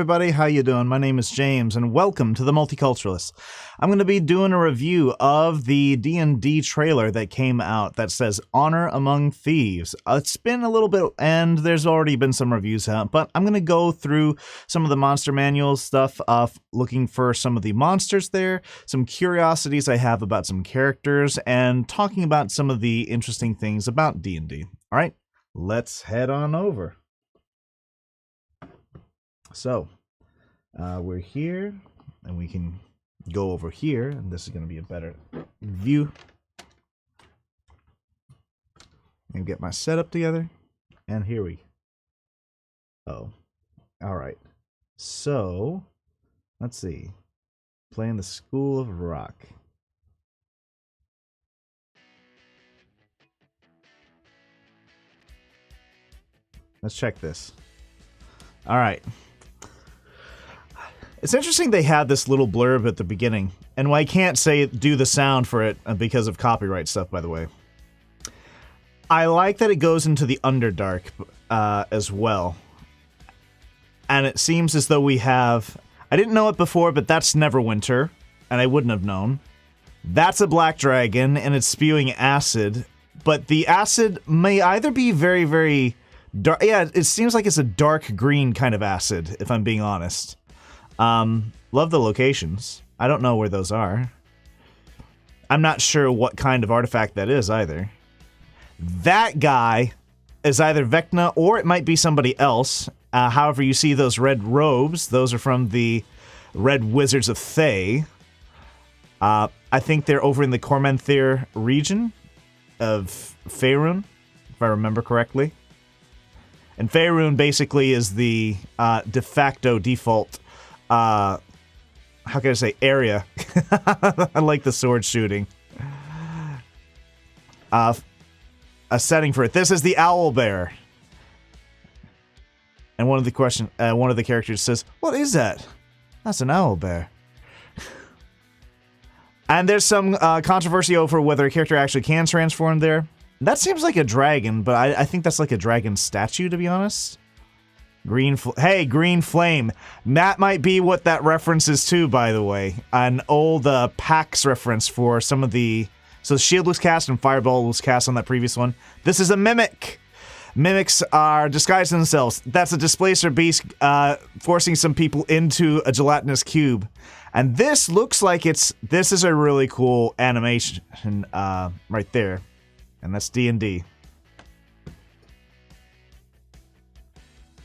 everybody, how you doing? My name is James, and welcome to the Multiculturalist. I'm going to be doing a review of the D&D trailer that came out that says Honor Among Thieves. It's been a little bit, and there's already been some reviews out, but I'm going to go through some of the monster manual stuff, looking for some of the monsters there, some curiosities I have about some characters, and talking about some of the interesting things about D&D. All right, let's head on over. So, we're here, and we can go over here, and this is going to be a better view. And get my setup together, and here we go. Alright. So, let's see. Playing the School of Rock. Let's check this. Alright. It's interesting they had this little blurb at the beginning, and I can't say do the sound for it because of copyright stuff, by the way. I like that it goes into the Underdark as well. And it seems as though we have... I didn't know it before, but that's Neverwinter, and I wouldn't have known. That's a black dragon, and it's spewing acid, but the acid may either be very, very dark... Yeah, it seems like it's a dark green kind of acid, if I'm being honest. Love the locations. I don't know where those are. I'm not sure what kind of artifact that is either. That guy is either Vecna or it might be somebody else. However, you see those red robes. Those are from the Red Wizards of Thay. I think they're over in the Cormenthir region of Faerun, if I remember correctly. And Faerun basically is the de facto default how can I say, area. I like the sword shooting. A setting for it. This is the Owl Bear. And one of the characters says, "What is that?" "That's an owl bear." And there's some controversy over whether a character actually can transform there. That seems like a dragon, but I think that's like a dragon statue, to be honest. Green Flame. That might be what that reference is to, by the way. An old PAX reference for some of the... So Shield was cast and Fireball was cast on that previous one. This is a Mimic. Mimics are disguising themselves. That's a Displacer Beast forcing some people into a gelatinous cube. And this looks like this is a really cool animation right there. And that's D&D.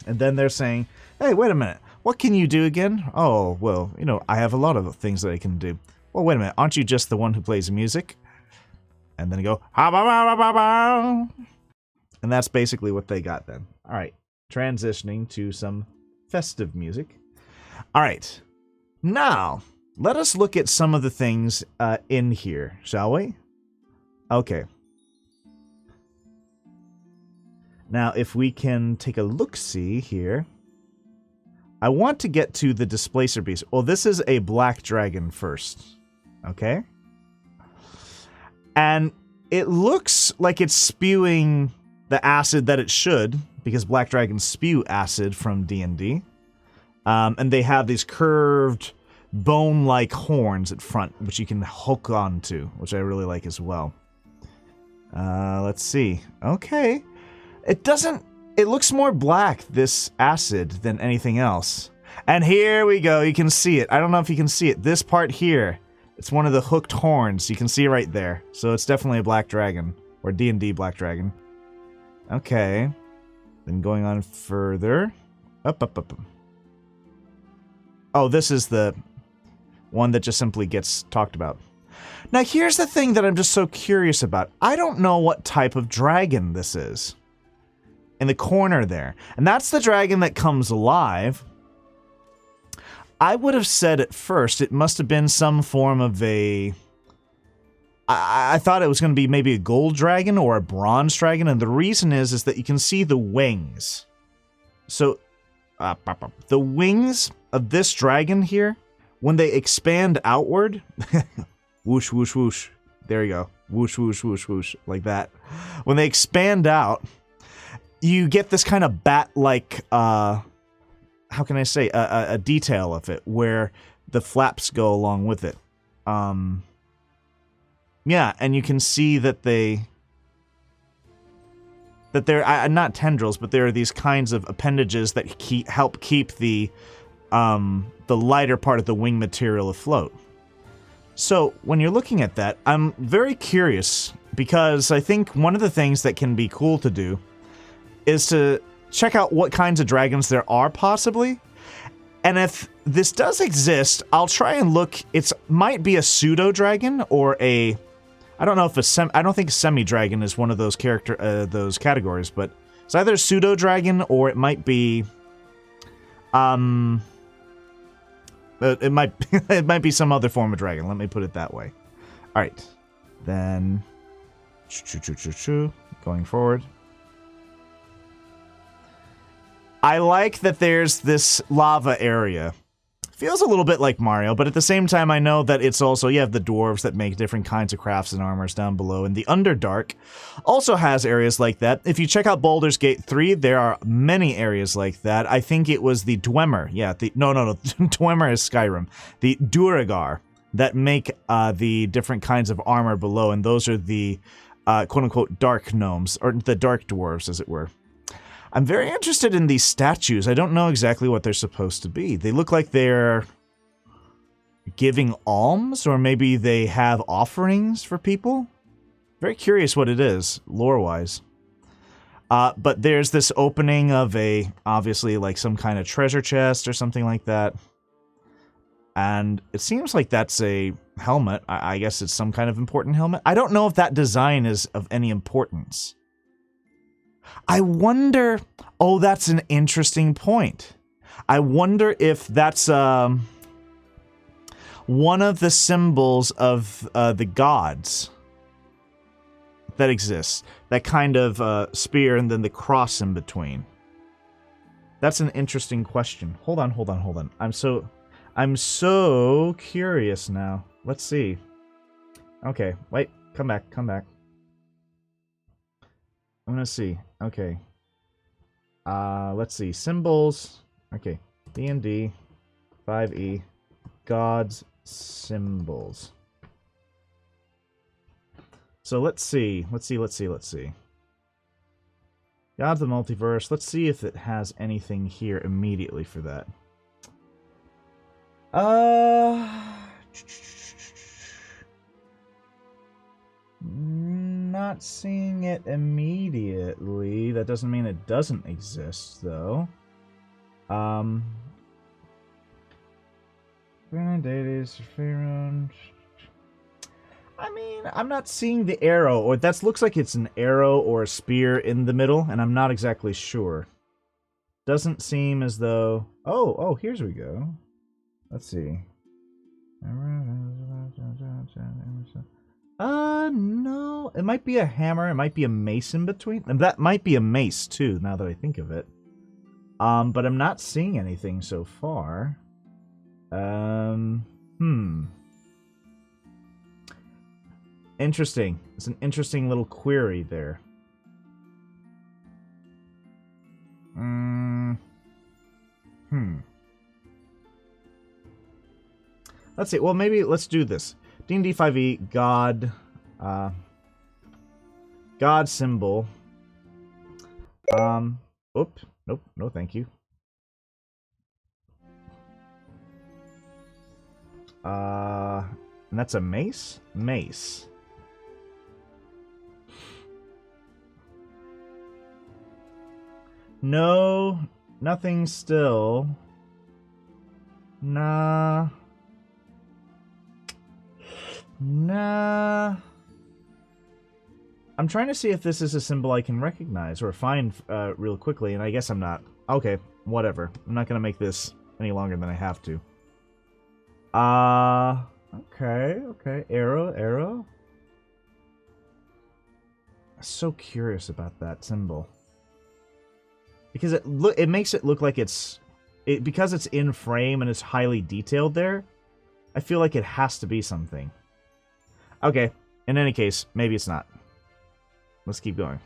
And then they're saying, "Hey, wait a minute. What can you do again?" "Oh, well, you know, I have a lot of things that I can do." "Well, wait a minute. Aren't you just the one who plays music?" And then they go, "Ha ba ba ba ba." And that's basically what they got then. All right. Transitioning to some festive music. All right. Now, let us look at some of the things in here, shall we? Okay. Now, if we can take a look-see here, I want to get to the Displacer Beast. Well, this is a black dragon first, okay? And it looks like it's spewing the acid that it should, because black dragons spew acid from D&D. And they have these curved, bone-like horns at front, which you can hook onto, which I really like as well. Let's see. Okay. It looks more black, this acid, than anything else. And here we go, you can see it. I don't know if you can see it. This part here, it's one of the hooked horns. You can see right there. So it's definitely a black dragon, or D&D black dragon. Okay. Then going on further. Up. Oh, this is the one that just simply gets talked about. Now here's the thing that I'm just so curious about. I don't know what type of dragon this is. In the corner there. And that's the dragon that comes alive. I would have said at first it must have been some form of a... I thought it was going to be maybe a gold dragon or a bronze dragon, and the reason is that you can see the wings. So, the wings of this dragon here, when they expand outward... whoosh, whoosh, whoosh. There you go. Whoosh, whoosh, whoosh, whoosh. Like that. When they expand out... you get this kind of bat-like how can I say, a detail of it where the flaps go along with it. Yeah, and you can see that they're not tendrils, but there are these kinds of appendages that help keep the lighter part of the wing material afloat. So when you're looking at that, I'm very curious, because I think one of the things that can be cool to do is to check out what kinds of dragons there are, possibly. And if this does exist, I'll try and look. It might be a pseudo-dragon or a... I don't know if I don't think semi-dragon is one of those those categories, but it's either a pseudo-dragon or it might be... it might it might be some other form of dragon. Let me put it that way. All right, then going forward. I like that there's this lava area. Feels a little bit like Mario, but at the same time, I know that it's also, you have the dwarves that make different kinds of crafts and armors down below, and the Underdark also has areas like that. If you check out Baldur's Gate 3, there are many areas like that. I think it was the Dwemer, no, Dwemer is Skyrim. The Duergar that make the different kinds of armor below, and those are the quote-unquote dark gnomes, or the dark dwarves, as it were. I'm very interested in these statues. I don't know exactly what they're supposed to be. They look like they're giving alms, or maybe they have offerings for people. Very curious what it is, lore-wise. But there's this opening of obviously, like some kind of treasure chest or something like that. And it seems like that's a helmet. I guess it's some kind of important helmet. I don't know if that design is of any importance. I wonder... Oh, that's an interesting point. I wonder if that's one of the symbols of the gods that exists. That kind of spear and then the cross in between. That's an interesting question. Hold on. I'm so curious now. Let's see. Okay, wait. Come back. I'm gonna see. Okay. Let's see. Symbols. Okay. D&D 5e. God's symbols. So let's see. Let's see. God of the Multiverse. Let's see if it has anything here immediately for that. Not seeing it immediately. That doesn't mean it doesn't exist, though. I mean, I'm not seeing the arrow, or that looks like it's an arrow or a spear in the middle, and I'm not exactly sure. Doesn't seem as though... Oh, here's we go. Let's see. No. It might be a hammer. It might be a mace in between. And that might be a mace, too, now that I think of it. But I'm not seeing anything so far. Interesting. It's an interesting little query there. Let's see. Well, maybe let's do this. D&D 5e, God, God symbol. Nope, no thank you. And that's a mace? Mace. No, nothing still. Nah. I'm trying to see if this is a symbol I can recognize or find real quickly, and I guess I'm not. Okay, whatever. I'm not going to make this any longer than I have to. Okay. Arrow. I'm so curious about that symbol. Because it makes it look like because it's in frame and it's highly detailed there, I feel like it has to be something. Okay, in any case, maybe it's not. Let's keep going.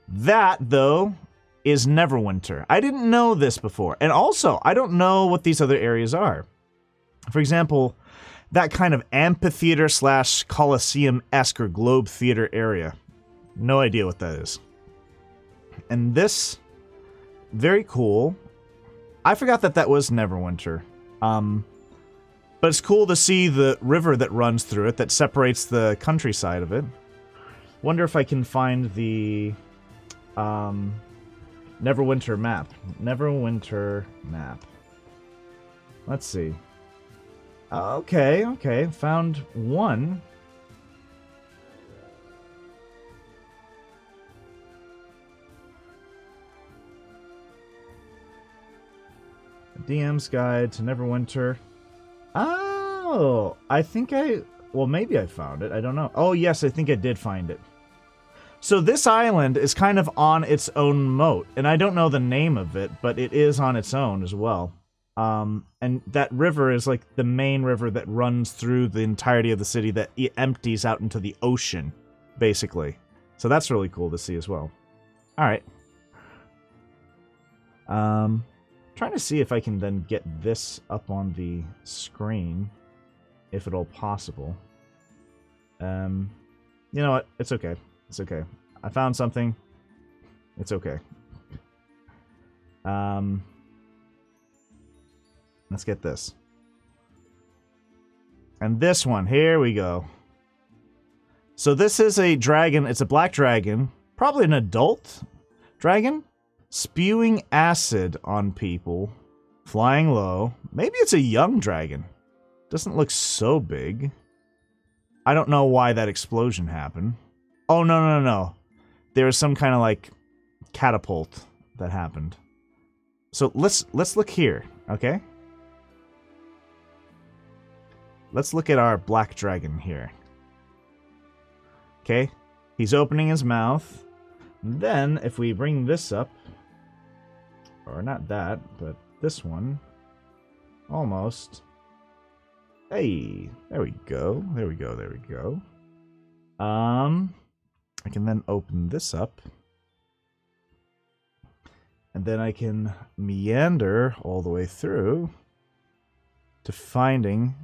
That, though, is Neverwinter. I didn't know this before. And also, I don't know what these other areas are. For example, that kind of amphitheater slash Colosseum-esque or Globe Theater area. No idea what that is. And this, very cool. I forgot that that was Neverwinter. But it's cool to see the river that runs through it that separates the countryside of it. Wonder if I can find the Neverwinter map. Neverwinter map. Let's see. Okay. Found one. DM's Guide to Neverwinter. Oh, well, maybe I found it. I don't know. Oh, yes, I think I did find it. So this island is kind of on its own moat, and I don't know the name of it, but it is on its own as well. And that river is like the main river that runs through the entirety of the city that empties out into the ocean, basically. So that's really cool to see as well. All right. Trying to see if I can then get this up on the screen, if at all possible. You know what? It's okay. It's okay. I found something. It's okay. Let's get this. And this one, here we go. So this is a dragon. It's a black dragon. Probably an adult dragon. Spewing acid on people. Flying low. Maybe it's a young dragon. Doesn't look so big. I don't know why that explosion happened. Oh, no. There was some kind of, like, catapult that happened. So let's look here, okay? Let's look at our black dragon here. Okay? He's opening his mouth. And then, if we bring this up... Or not that, but this one. Almost. Hey, there we go. There we go. I can then open this up. And then I can meander all the way through to finding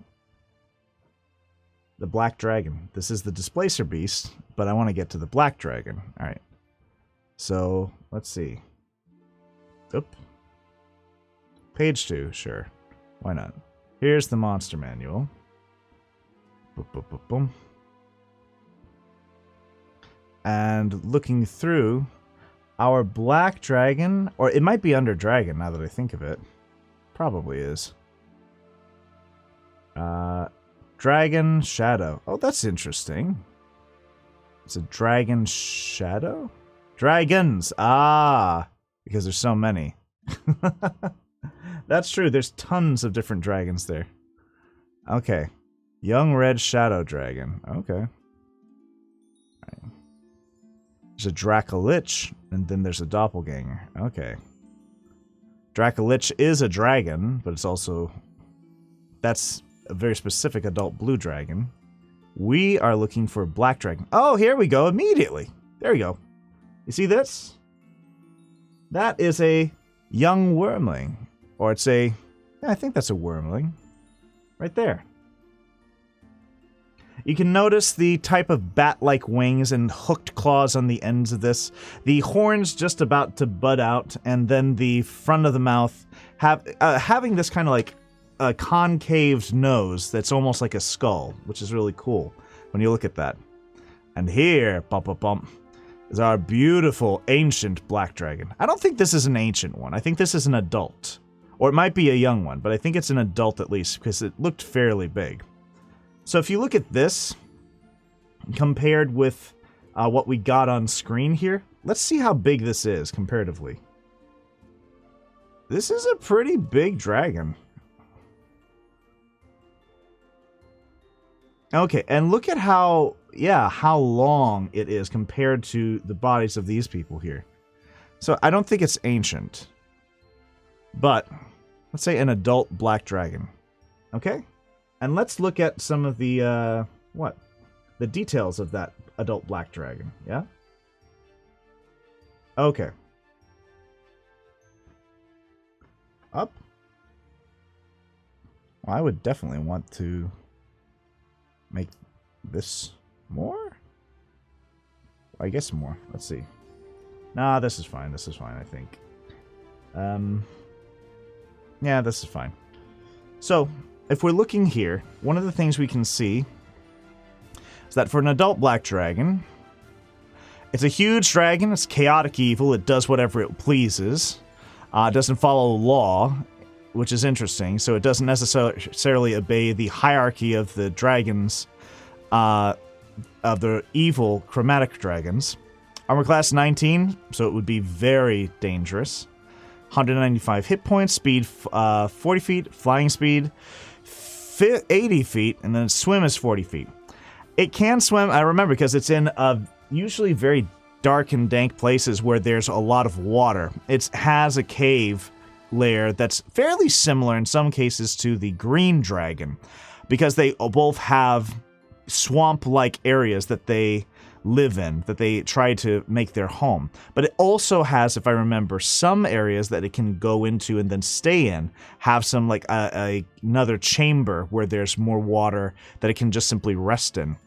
the black dragon. This is the displacer beast, but I want to get to the black dragon. All right. So, let's see. Oop. Page 2, sure. Why not? Here's the monster manual. Boom, boom, boom, boom. And looking through, our black dragon, or it might be under dragon now that I think of it. Probably is. Dragon shadow. Oh, that's interesting. It's a dragon shadow? Dragons! Ah! Because there's so many. That's true. There's tons of different dragons there. Okay. Young red shadow dragon. Okay. Right. There's a Dracolich, and then there's a doppelganger. Okay. Dracolich is a dragon, but it's also... That's a very specific adult blue dragon. We are looking for black dragon. Oh, here we go. Immediately. There we go. You see this? That is a young wormling. Or it's a... Yeah, I think that's a wormling. Right there. You can notice the type of bat-like wings and hooked claws on the ends of this. The horns just about to bud out, and then the front of the mouth having this kind of like a concaved nose that's almost like a skull, which is really cool when you look at that. And here, bump, is our beautiful ancient black dragon. I don't think this is an ancient one. I think this is an adult. Or it might be a young one, but I think it's an adult at least, because it looked fairly big. So if you look at this, compared with what we got on screen here, let's see how big this is comparatively. This is a pretty big dragon. Okay, and look at how long it is compared to the bodies of these people here. So I don't think it's ancient. But, let's say an adult black dragon. Okay? And let's look at some of the, the details of that adult black dragon, yeah? Okay. up? Well, I would definitely want to make this more? I guess more. Let's see. Nah, this is fine. This is fine, I think. Yeah, this is fine. So, if we're looking here, one of the things we can see is that for an adult black dragon, it's a huge dragon, it's chaotic evil, it does whatever it pleases, it doesn't follow law, which is interesting, so it doesn't necessarily obey the hierarchy of the dragons, of the evil chromatic dragons. Armor class 19, so it would be very dangerous. 195 hit points, speed 40 feet, flying speed 80 feet, and then swim is 40 feet. It can swim, I remember, because it's in usually very dark and dank places where there's a lot of water. It has a cave layer that's fairly similar in some cases to the green dragon, because they both have swamp-like areas that they live in, that they try to make their home. But it also has, if I remember, some areas that it can go into and then stay in, have some like another chamber where there's more water that it can just simply rest in.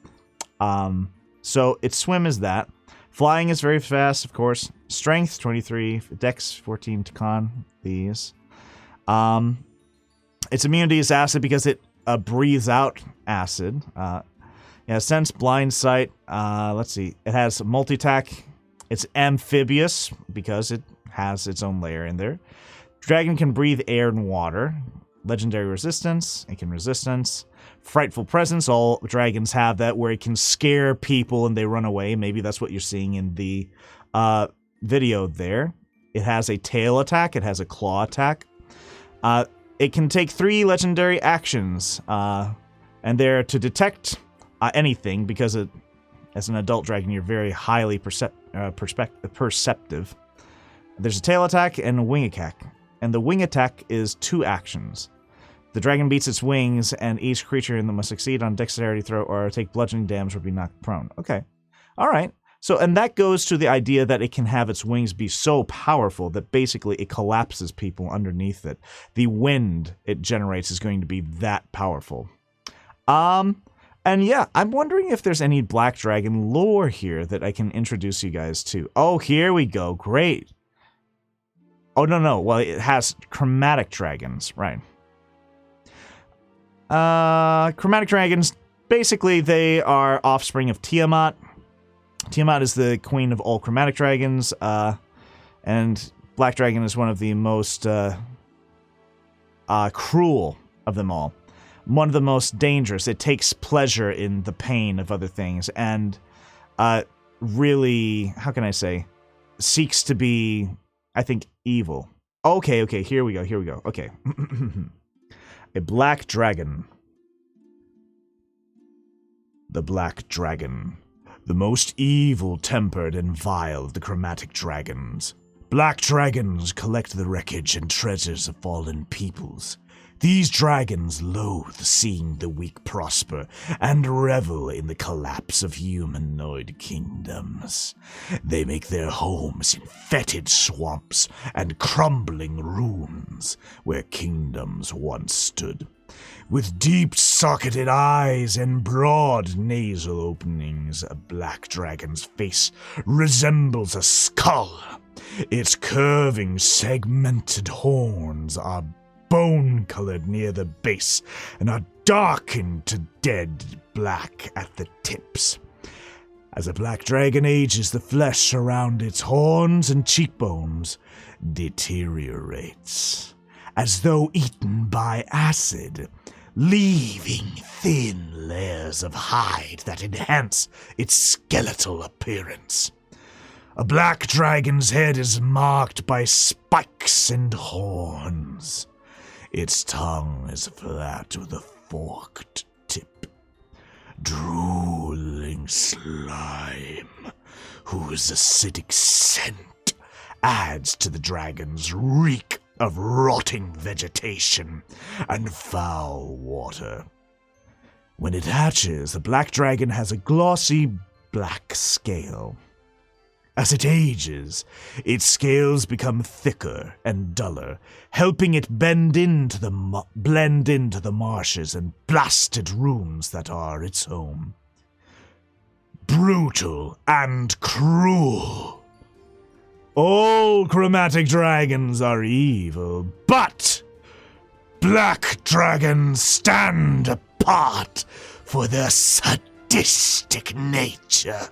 So its swim is that. Flying is very fast, of course. Strength 23, Dex 14 to con these. Its immunity is acid because it breathes out acid. Yeah, sense, blind sight. Let's see. It has multi-attack. It's amphibious because it has its own layer in there. Dragon can breathe air and water. Legendary resistance. It can resistance. Frightful presence. All dragons have that, where it can scare people and they run away. Maybe that's what you're seeing in the video there. It has a tail attack. It has a claw attack. It can take 3 legendary actions. And they're to detect anything, because as an adult dragon, you're very highly perceptive. There's a tail attack and a wing attack. And the wing attack is 2 actions. The dragon beats its wings, and each creature in them must succeed on dexterity throw or take bludgeoning damage or be knocked prone. Okay. All right. So, and that goes to the idea that it can have its wings be so powerful that basically it collapses people underneath it. The wind it generates is going to be that powerful. And yeah, I'm wondering if there's any Black Dragon lore here that I can introduce you guys to. Oh, here we go. Great. Oh, no. Well, it has chromatic dragons, right. Chromatic dragons, basically they are offspring of Tiamat. Tiamat is the queen of all chromatic dragons, and Black Dragon is one of the most cruel of them all. One of the most dangerous. It takes pleasure in the pain of other things, and really, how can I say, seeks to be, I think, evil. Okay, here we go. Okay. A Black Dragon. The Black Dragon. The most evil-tempered and vile of the chromatic dragons. Black dragons collect the wreckage and treasures of fallen peoples. These dragons loathe seeing the weak prosper and revel in the collapse of humanoid kingdoms. They make their homes in fetid swamps and crumbling ruins where kingdoms once stood. With deep-socketed eyes and broad nasal openings, a black dragon's face resembles a skull. Its curving, segmented horns are bone-colored near the base and are darkened to dead black at the tips. As a black dragon ages, the flesh around its horns and cheekbones deteriorates, as though eaten by acid, leaving thin layers of hide that enhance its skeletal appearance. A black dragon's head is marked by spikes and horns. Its tongue is flat with a forked tip. Drooling slime, whose acidic scent adds to the dragon's reek of rotting vegetation and foul water. When it hatches, the black dragon has a glossy black scale. As it ages, its scales become thicker and duller, helping it blend into the marshes and blasted rooms that are its home. Brutal and cruel. All chromatic dragons are evil, but black dragons stand apart for their sadistic nature.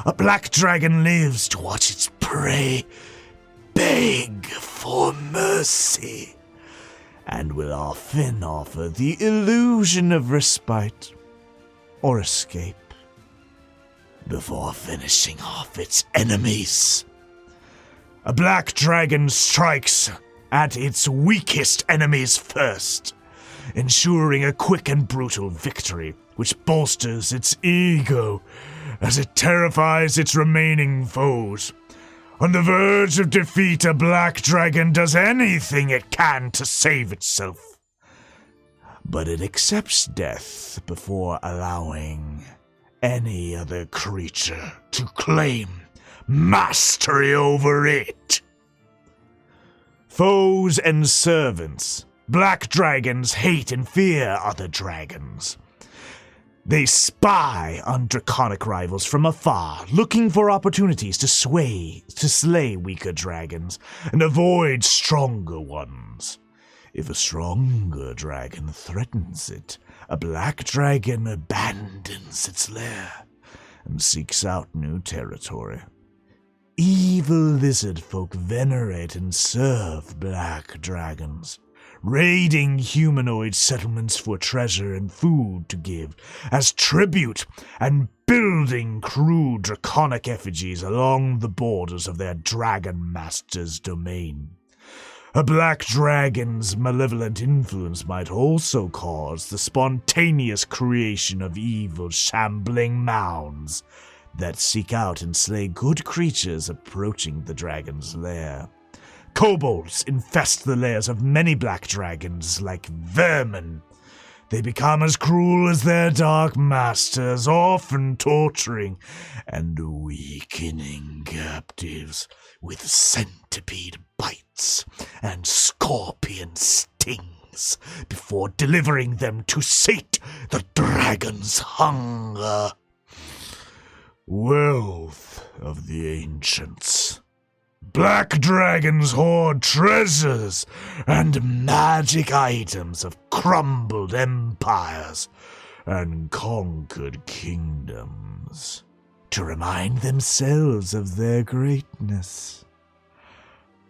A black dragon lives to watch its prey beg for mercy, and will often offer the illusion of respite or escape before finishing off its enemies. A black dragon strikes at its weakest enemies first, ensuring a quick and brutal victory, which bolsters its ego as it terrifies its remaining foes. On the verge of defeat, a black dragon does anything it can to save itself. But it accepts death before allowing any other creature to claim mastery over it. Foes and servants. Black dragons hate and fear other dragons. They spy on draconic rivals from afar, looking for opportunities to slay weaker dragons and avoid stronger ones. If a stronger dragon threatens it, a black dragon abandons its lair and seeks out new territory. Evil lizard folk venerate and serve black dragons, raiding humanoid settlements for treasure and food to give as tribute, and building crude draconic effigies along the borders of their dragon master's domain. A black dragon's malevolent influence might also cause the spontaneous creation of evil shambling mounds that seek out and slay good creatures approaching the dragon's lair. Kobolds infest the lairs of many black dragons like vermin. They become as cruel as their dark masters, often torturing and weakening captives with centipede bites and scorpion stings before delivering them to sate the dragon's hunger. Wealth of the ancients. Black dragons hoard treasures and magic items of crumbled empires and conquered kingdoms to remind themselves of their greatness.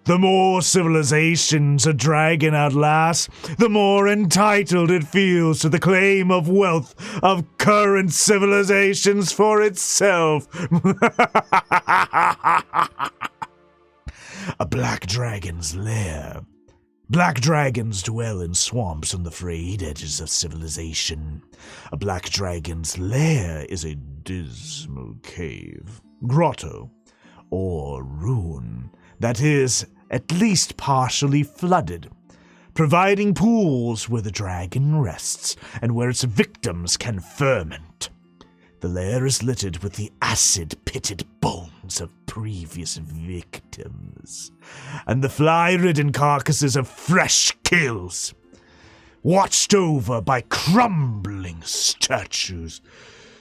The more civilizations a dragon outlasts, the more entitled it feels to the claim of wealth of current civilizations for itself. A black dragon's lair. Black dragons dwell in swamps on the frayed edges of civilization. A black dragon's lair is a dismal cave, grotto, or ruin that is at least partially flooded, providing pools where the dragon rests and where its victims can ferment. The lair is littered with the acid-pitted bones of previous victims, and the fly-ridden carcasses of fresh kills, watched over by crumbling statues.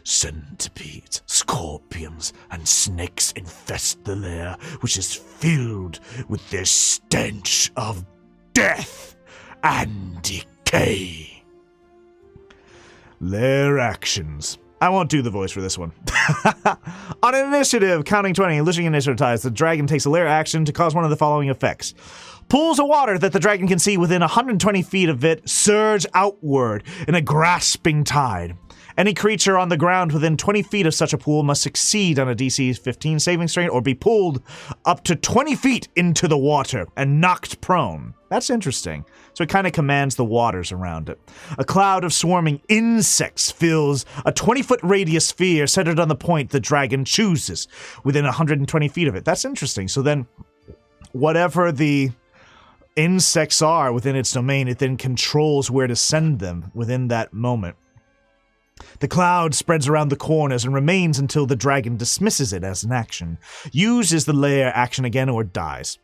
Centipedes, scorpions, and snakes infest the lair, which is filled with the stench of death and decay. Lair actions. I won't do the voice for this one. On an initiative, counting 20, losing initiative ties, the dragon takes a lair action to cause one of the following effects. Pools of water that the dragon can see within 120 feet of it surge outward in a grasping tide. Any creature on the ground within 20 feet of such a pool must succeed on a DC 15 saving strain or be pulled up to 20 feet into the water and knocked prone. That's interesting. So it kind of commands the waters around it. A cloud of swarming insects fills a 20-foot radius sphere centered on the point the dragon chooses within 120 feet of it. That's interesting. So then whatever the insects are within its domain, it then controls where to send them within that moment. The cloud spreads around the corners and remains until the dragon dismisses it as an action, uses the lair action again, or dies.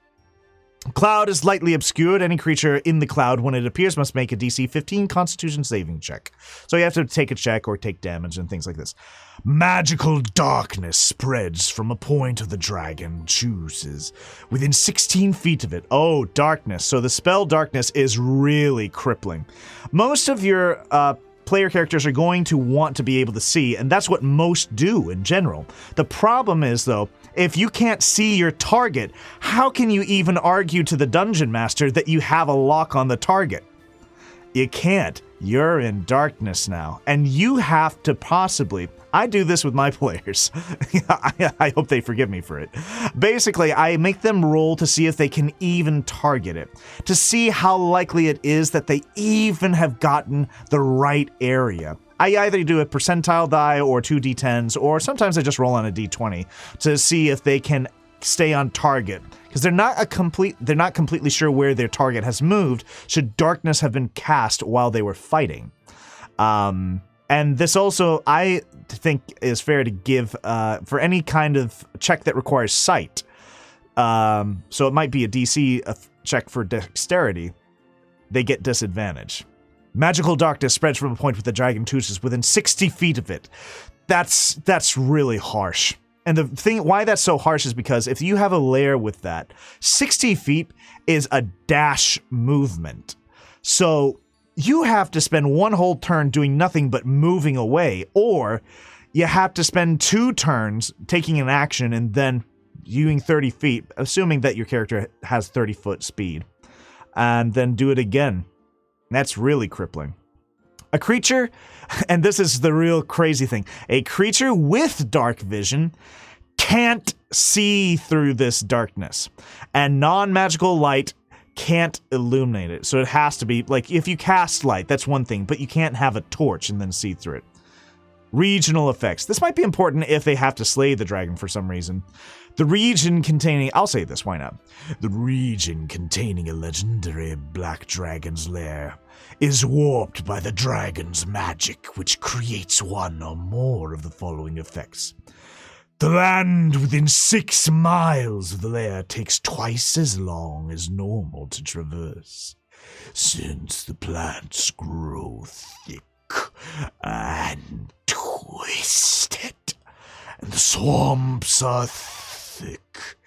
Cloud is lightly obscured. Any creature in the cloud when it appears must make a DC 15 Constitution saving check. So you have to take a check or take damage and things like this. Magical darkness spreads from a point of the dragon chooses within 16 feet of it. Oh, darkness. So the spell darkness is really crippling. Most of your player characters are going to want to be able to see, and that's what most do in general. The problem is, though, if you can't see your target, how can you even argue to the dungeon master that you have a lock on the target? You can't. You're in darkness now, and you have to possibly... I do this with my players. I hope they forgive me for it. Basically, I make them roll to see if they can even target it, to see how likely it is that they even have gotten the right area. I either do a percentile die or 2d10s, or sometimes I just roll on a d20 to see if they can stay on target, because they're not completely sure where their target has moved should darkness have been cast while they were fighting. And this also, I think, is fair to give for any kind of check that requires sight. So it might be a DC check for dexterity. They get disadvantage. Magical darkness spreads from a point with the dragon chooses within 60 feet of it. That's really harsh. And the thing why that's so harsh is because if you have a lair with that, 60 feet is a dash movement. So you have to spend one whole turn doing nothing but moving away, or you have to spend 2 turns taking an action and then using 30 feet, assuming that your character has 30-foot speed, and then do it again. That's really crippling. A creature, and this is the real crazy thing, a creature with dark vision can't see through this darkness, and non-magical light can't illuminate it. So it has to be, like, if you cast light, that's one thing, but you can't have a torch and then see through it. Regional effects. This might be important if they have to slay the dragon for some reason. The region containing... I'll say this, why not? The region containing a legendary black dragon's lair is warped by the dragon's magic, which creates one or more of the following effects. The land within 6 miles of the lair takes twice as long as normal to traverse, since the plants grow thick and twisted, and the swamps are thick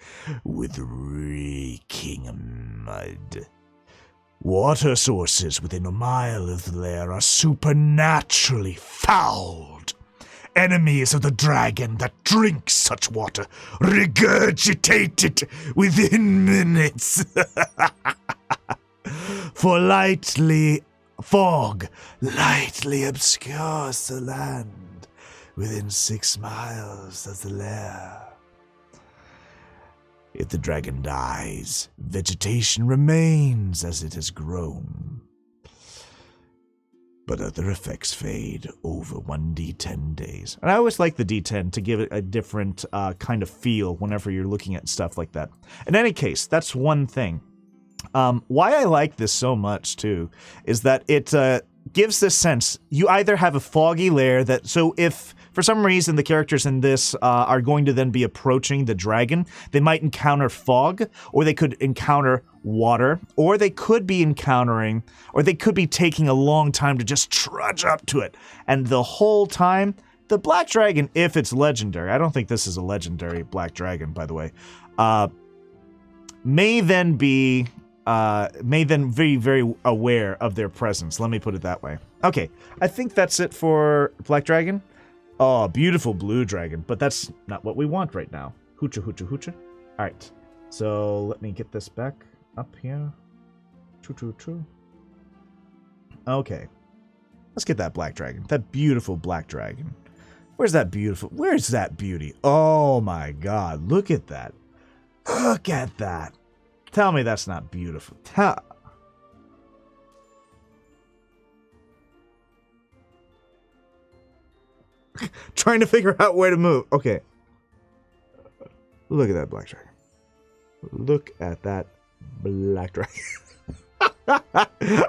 with reeking mud. Water sources within a mile of the lair are supernaturally fouled. Enemies of the dragon that drink such water regurgitate it within minutes. Fog lightly obscures the land within 6 miles of the lair. If the dragon dies, vegetation remains as it has grown, but other effects fade over 1d10 days. And I always like the d10 to give it a different kind of feel whenever you're looking at stuff like that. In any case, that's one thing. Why I like this so much, too, is that it gives this sense. You either have a foggy lair that, so if for some reason the characters in this are going to then be approaching the dragon, they might encounter fog, or they could encounter water, or they could be encountering, or they could be taking a long time to just trudge up to it. And the whole time, the black dragon, if it's legendary, I don't think this is a legendary black dragon, by the way, may then be very, very aware of their presence. Let me put it that way. Okay, I think that's it for Black Dragon. Oh, beautiful blue dragon, but that's not what we want right now. Hoocha, hoocha, hoocha. All right, so let me get this back up here. True, true, true. Okay, let's get that black dragon. That beautiful black dragon. Where's that beautiful? Where's that beauty? Oh my God, look at that. Look at that. Tell me that's not beautiful. Trying to figure out where to move. Okay. Look at that black dragon. Look at that black dragon. All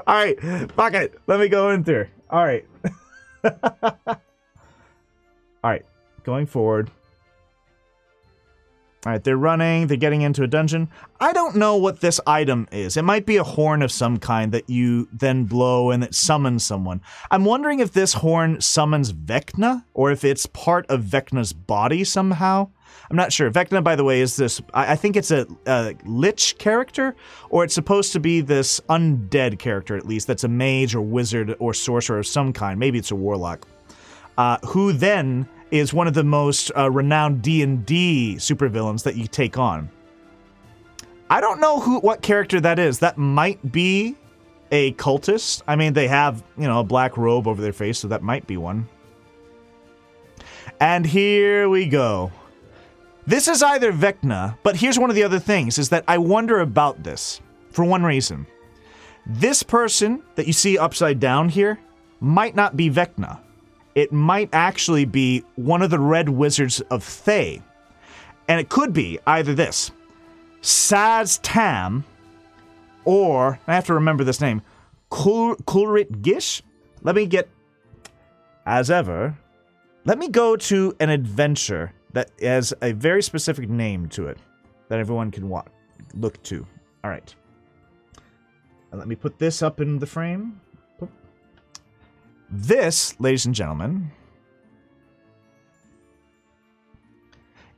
right. Fuck it. Let me go in there. All right. All right, going forward. All right, they're running. They're getting into a dungeon. I don't know what this item is. It might be a horn of some kind that you then blow and it summons someone. I'm wondering if this horn summons Vecna or if it's part of Vecna's body somehow. I'm not sure. Vecna, by the way, is this... I think it's a lich character, or it's supposed to be this undead character, at least, that's a mage or wizard or sorcerer of some kind. Maybe it's a warlock. Who then is one of the most renowned D&D supervillains that you take on. I don't know what character that is. That might be a cultist. I mean, they have, a black robe over their face, so that might be one. And here we go. This is either Vecna, but here's one of the other things, is that I wonder about this, for one reason. This person that you see upside down here might not be Vecna. It might actually be one of the Red Wizards of Thay. And it could be either this, Saz Tam, or, I have to remember this name, Kulrit Gish? Let me get, as ever, let me go to an adventure that has a very specific name to it that everyone can look to. All right. And let me put this up in the frame. This, ladies and gentlemen,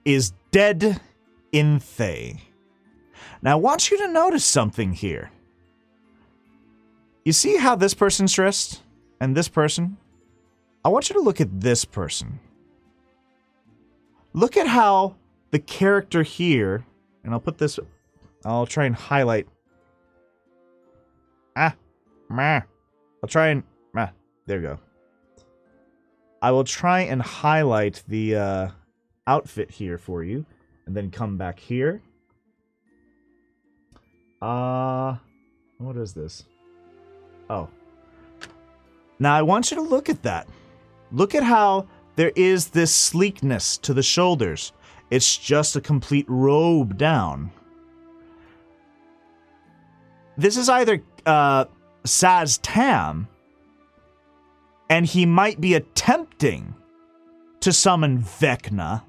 is Dead in Thay. Now, I want you to notice something here. You see how this person's dressed? And this person? I want you to look at this person. Look at how the character here, and I'll try and highlight. There we go. I will try and highlight the outfit here for you, and then come back here. What is this? Oh. Now I want you to look at that. Look at how there is this sleekness to the shoulders. It's just a complete robe down. This is either Saz Tam, and he might be attempting to summon Vecna.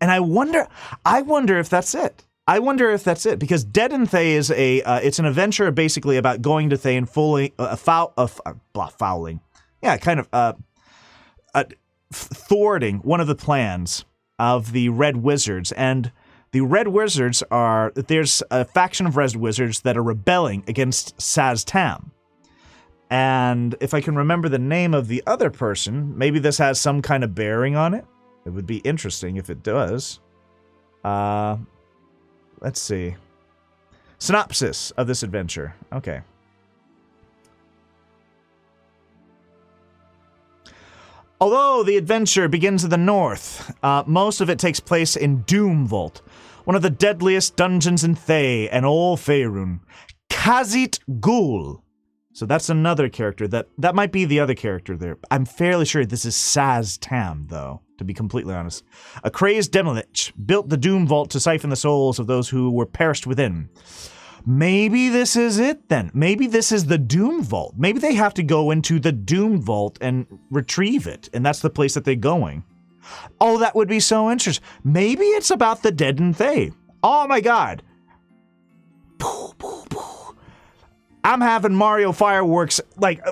And I wonder if that's it. I wonder if that's it, because Dead in Thay is it's an adventure basically about going to Thay and fouling. Yeah, kind of thwarting one of the plans of the Red Wizards. And the Red Wizards there's a faction of Red Wizards that are rebelling against Saz Tam. And if I can remember the name of the other person, maybe this has some kind of bearing on it. It would be interesting if it does. Let's see. Synopsis of this adventure. Okay. Although the adventure begins in the north, most of it takes place in Doom Vault, one of the deadliest dungeons in Thay and all Faerun. Khazit Ghul. So that's another character that might be the other character there. I'm fairly sure this is Saz Tam, though, to be completely honest. A crazed Demilich built the Doom Vault to siphon the souls of those who were perished within. Maybe this is it then. Maybe this is the Doom Vault. Maybe they have to go into the Doom Vault and retrieve it, and that's the place that they're going. Oh, that would be so interesting. Maybe it's about the Dead in Thay. Oh my god. I'm having Mario fireworks,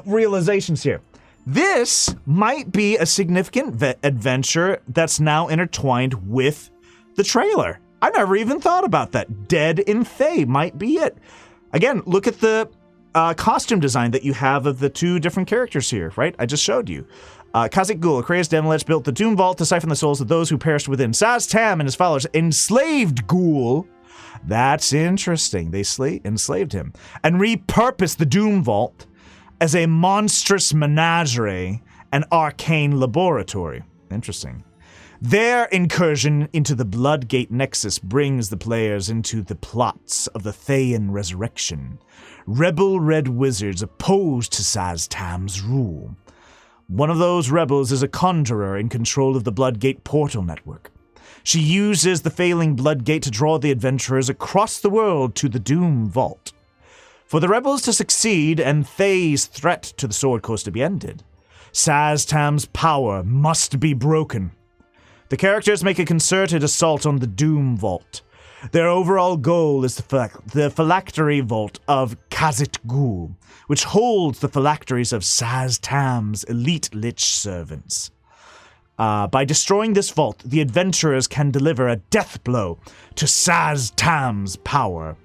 realizations here. This might be a significant adventure that's now intertwined with the trailer. I never even thought about that. Dead in Thay might be it. Again, look at the costume design that you have of the two different characters here, right? I just showed you. Khazit Ghul, a crazed Demilich, built the Doom Vault to siphon the souls of those who perished within. Saz Tam and his followers enslaved Ghul. That's interesting. They enslaved him and repurposed the Doom Vault as a monstrous menagerie and arcane laboratory. Interesting. Their incursion into the Bloodgate Nexus brings the players into the plots of the Thayan resurrection. Rebel Red Wizards opposed to Saz Tam's rule. One of those rebels is a conjurer in control of the Bloodgate portal network. She uses the failing Bloodgate to draw the adventurers across the world to the Doom Vault. For the rebels to succeed and Thay's threat to the Sword Coast to be ended, Saz Tam's power must be broken. The characters make a concerted assault on the Doom Vault. Their overall goal is the phylactery vault of Khazit Ghul, which holds the phylacteries of Saz Tam's elite lich servants. By destroying this vault, the adventurers can deliver a death blow to Saz Tam's power.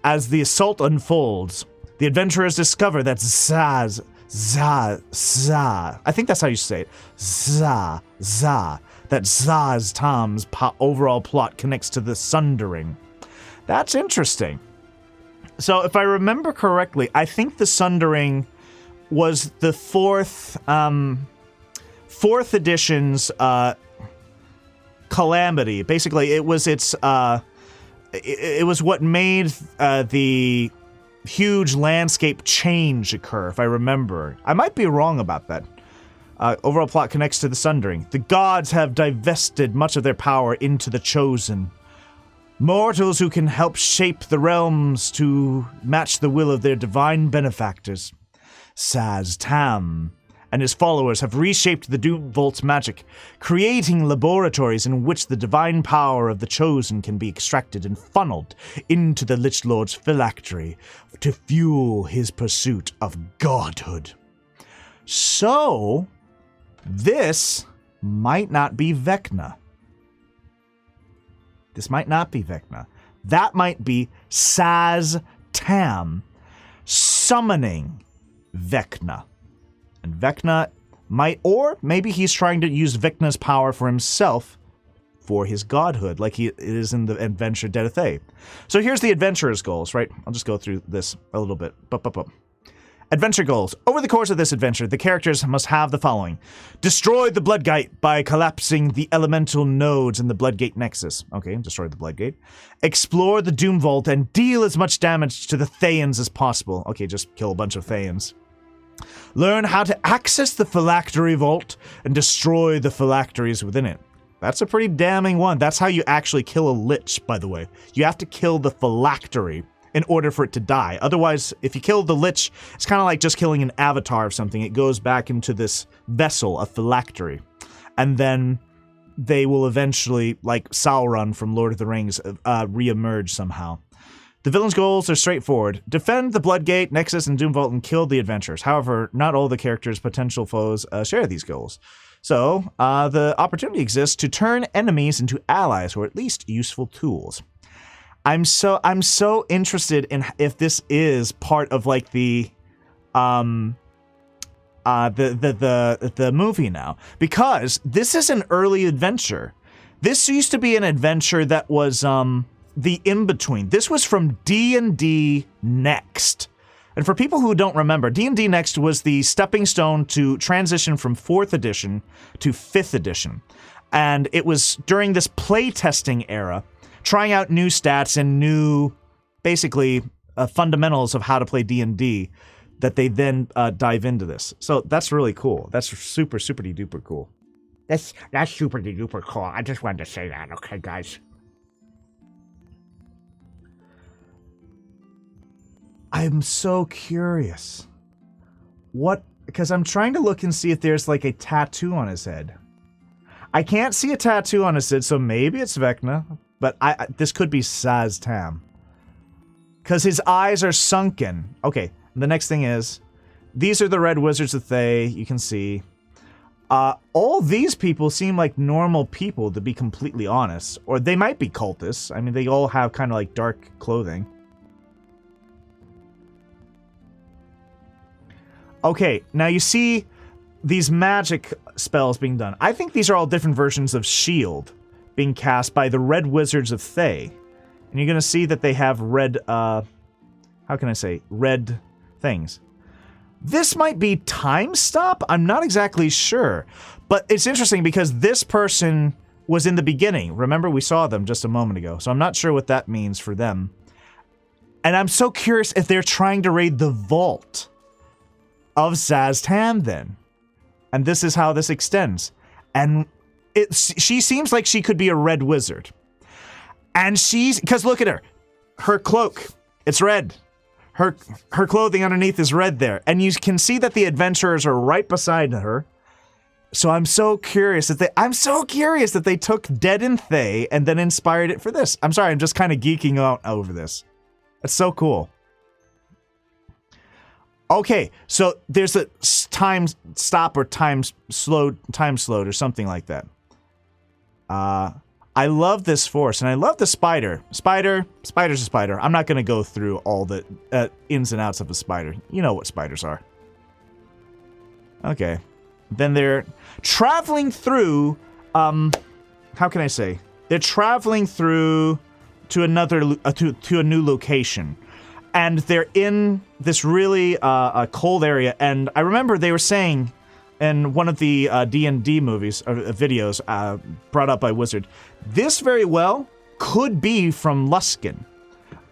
As the assault unfolds, the adventurers discover that I think that's how you say it. That Saz Tam's overall plot connects to the Sundering. That's interesting. So if I remember correctly, I think the Sundering was the fourth edition's calamity. Basically, it was it was what made the huge landscape change occur, if I remember. I might be wrong about that. Overall plot connects to the Sundering. The gods have divested much of their power into the Chosen. Mortals who can help shape the realms to match the will of their divine benefactors. Saz Tam and his followers have reshaped the Doom Vault's magic, creating laboratories in which the divine power of the Chosen can be extracted and funneled into the Lich Lord's phylactery to fuel his pursuit of godhood. So, this might not be Vecna. This might not be Vecna. That might be Saz Tam summoning Vecna. And Vecna might, or maybe he's trying to use Vecna's power for himself for his godhood, like it is in the adventure Dead of Thay. So here's the adventurer's goals, right? I'll just go through this a little bit. Adventure goals. Over the course of this adventure, the characters must have the following. Destroy the Bloodgate by collapsing the elemental nodes in the Bloodgate Nexus. Okay, destroy the Bloodgate. Explore the Doom Vault and deal as much damage to the Thayans as possible. Okay, just kill a bunch of Thayans. Learn how to access the Phylactery Vault and destroy the phylacteries within it. That's a pretty damning one. That's how you actually kill a lich, by the way. You have to kill the phylactery in order for it to die. Otherwise, if you kill the lich, it's kind of like just killing an avatar of something. It goes back into this vessel of phylactery. And then they will eventually, like Sauron from Lord of the Rings, re-emerge somehow. The villain's goals are straightforward. Defend the Bloodgate, Nexus, and Doom Vault and kill the adventurers. However, not all the characters' potential foes share these goals. So, the opportunity exists to turn enemies into allies, or at least useful tools. I'm so interested in if this is part of like the movie now, because this is an early adventure. This used to be an adventure that was the in-between. This was from D&D Next. And for people who don't remember, D&D Next was the stepping stone to transition from 4th edition to 5th edition. And it was during this playtesting era, trying out new stats and new, basically, fundamentals of how to play D&D, that they then dive into this. So that's really cool. That's super, super duper cool. That's super duper cool. I just wanted to say that, okay, guys? I'm so curious. Because I'm trying to look and see if there's like a tattoo on his head. I can't see a tattoo on his head, so maybe it's Vecna. But this could be Saz Tam. Because his eyes are sunken. Okay, the next thing is, these are the Red Wizards of Thay, you can see. All these people seem like normal people, to be completely honest. Or they might be cultists. I mean, they all have kind of like dark clothing. Okay, now you see these magic spells being done. I think these are all different versions of S.H.I.E.L.D. being cast by the Red Wizards of Thay. And you're going to see that they have red, how can I say, red things. This might be Time Stop? I'm not exactly sure. But it's interesting because this person was in the beginning. Remember, we saw them just a moment ago. So I'm not sure what that means for them. And I'm so curious if they're trying to raid the vault of Saz Tam then. And this is how this extends. And she seems like she could be a red wizard. And because look at her. Her cloak, it's red. Her clothing underneath is red there. And you can see that the adventurers are right beside her. So I'm so curious that they took Dead and Thay and then inspired it for this. I'm sorry, I'm just kind of geeking out over this. That's so cool. Okay, so there's a time stop or time slowed or something like that. I love this force, and I love the spider. Spider's a spider. I'm not going to go through all the ins and outs of a spider. You know what spiders are. Okay. Then they're traveling through, how can I say? They're traveling through to another, to a new location. And they're in this really cold area, and I remember they were saying in one of the D&D movies, or videos brought up by Wizard, this very well could be from Luskan,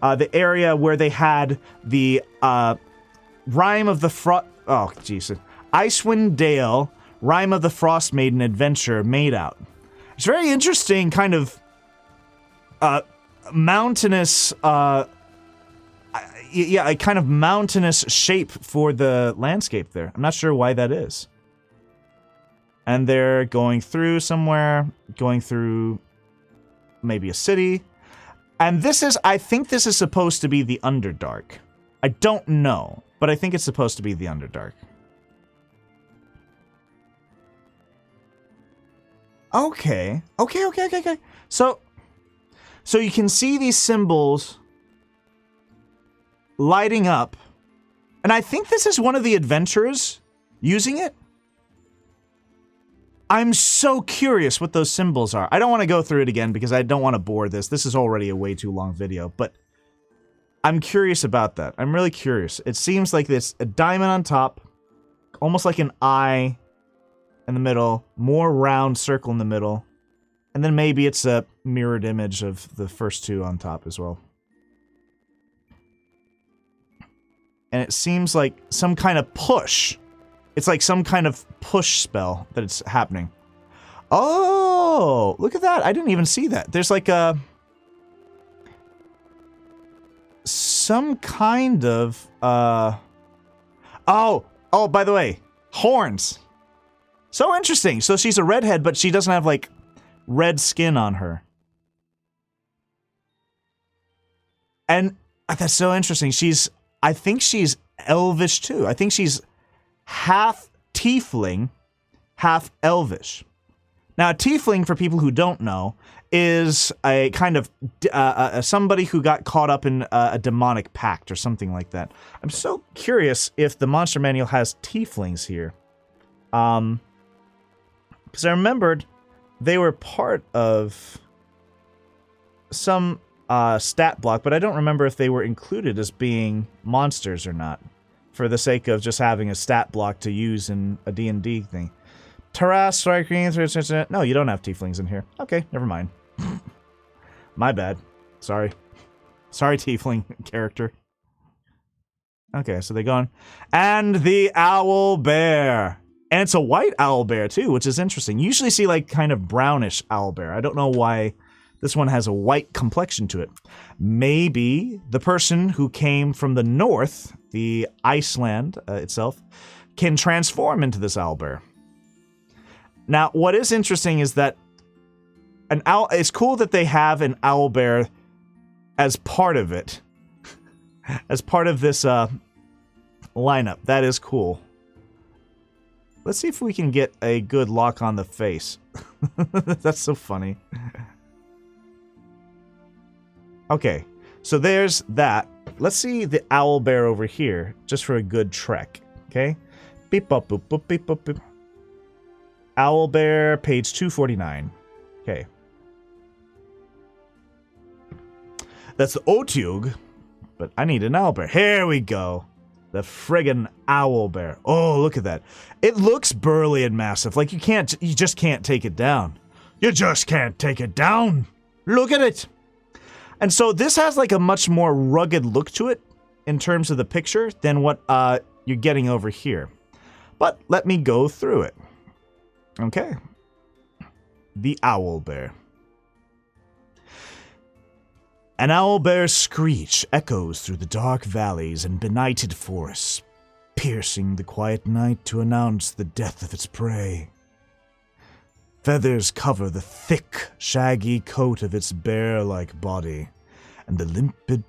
the area where they had the Rime of the Icewind Dale, Rime of the Frost Maiden adventure made out. It's very interesting, kind of mountainous, a kind of mountainous shape for the landscape there. I'm not sure why that is. And they're going through somewhere, going through maybe a city. And this is, I think this is supposed to be the Underdark. I don't know, but I think it's supposed to be the Underdark. Okay. So you can see these symbols lighting up, and I think this is one of the adventurers using it. I'm so curious what those symbols are. I don't want to go through it again because I don't want to bore this. This is already a way too long video, but I'm curious about that. I'm really curious. It seems like there's a diamond on top, almost like an eye in the middle, more round circle in the middle, and then maybe it's a mirrored image of the first two on top as well. And it seems like some kind of push. It's like some kind of push spell that it's happening. Oh, look at that. I didn't even see that. There's like a... some kind of... Oh, by the way. Horns. So interesting. So she's a redhead, but she doesn't have, like, red skin on her. And that's so interesting. I think she's elvish, too. I think she's half tiefling, half elvish. Now, a tiefling, for people who don't know, is a kind of somebody who got caught up in a demonic pact or something like that. I'm so curious if the monster manual has tieflings here. Because I remembered they were part of some stat block, but I don't remember if they were included as being monsters or not, for the sake of just having a stat block to use in a D&D thing. Taras, Strike Green, no, you don't have tieflings in here. Okay, never mind. My bad. Sorry. Sorry, tiefling character. Okay, so they go on. And the owl bear. And it's a white owl bear, too, which is interesting. You usually see, like, kind of brownish owl bear. I don't know why this one has a white complexion to it. Maybe the person who came from the north, the Iceland itself, can transform into this owlbear. Now, what is interesting is that it's cool that they have an owlbear as part of it. As part of this lineup. That is cool. Let's see if we can get a good lock on the face. That's so funny. Okay, so there's that. Let's see the owl bear over here, just for a good trek. Okay, beep boop boop boop beep boop beep. Owl bear, page 249. Okay, that's the Otyug, but I need an owl bear. Here we go. The friggin' owl bear. Oh, look at that. It looks burly and massive. Like you just can't take it down. You just can't take it down. Look at it. And so this has like a much more rugged look to it in terms of the picture than what you're getting over here. But let me go through it. Okay. The owl bear. An owl bear's screech echoes through the dark valleys and benighted forests, piercing the quiet night to announce the death of its prey. Feathers cover the thick, shaggy coat of its bear-like body, and the limpid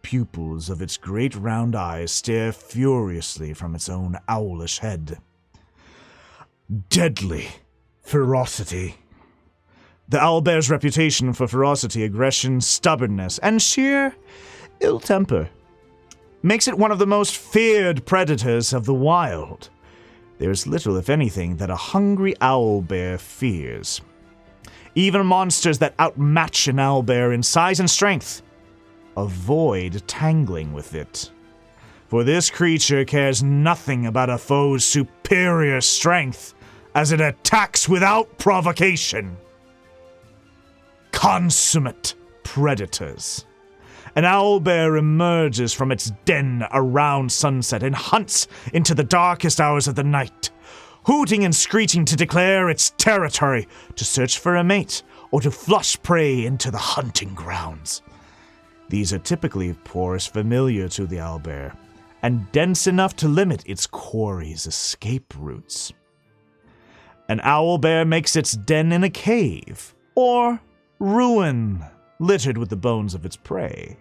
pupils of its great round eyes stare furiously from its own owlish head. Deadly ferocity. The owlbear's reputation for ferocity, aggression, stubbornness, and sheer ill temper makes it one of the most feared predators of the wild. There is little, if anything, that a hungry owlbear fears. Even monsters that outmatch an owlbear in size and strength avoid tangling with it. For this creature cares nothing about a foe's superior strength as it attacks without provocation. Consummate predators. An owlbear emerges from its den around sunset and hunts into the darkest hours of the night, hooting and screeching to declare its territory, to search for a mate, or to flush prey into the hunting grounds. These are typically pores familiar to the owlbear, and dense enough to limit its quarry's escape routes. An owlbear makes its den in a cave, or ruin, littered with the bones of its prey.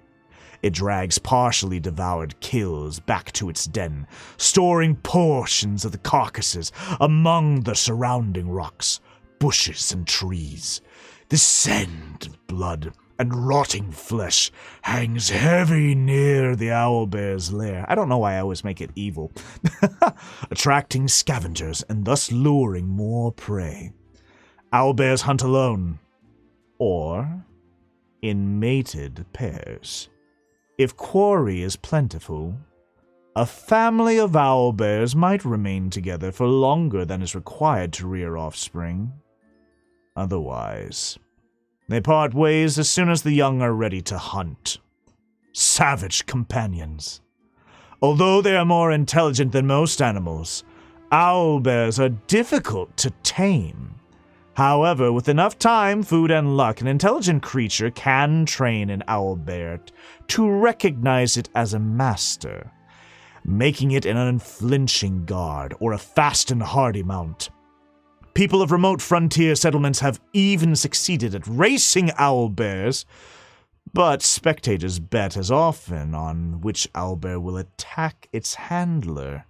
It drags partially devoured kills back to its den, storing portions of the carcasses among the surrounding rocks, bushes, and trees. The scent of blood and rotting flesh hangs heavy near the owlbear's lair. I don't know why I always make it evil. Attracting scavengers and thus luring more prey. Owlbears hunt alone, or in mated pairs. If quarry is plentiful, a family of owlbears might remain together for longer than is required to rear offspring. Otherwise, they part ways as soon as the young are ready to hunt. Savage companions. Although they are more intelligent than most animals, owlbears are difficult to tame. However, with enough time, food, and luck, an intelligent creature can train an owlbear to recognize it as a master, making it an unflinching guard or a fast and hardy mount. People of remote frontier settlements have even succeeded at racing owlbears, but spectators bet as often on which owlbear will attack its handler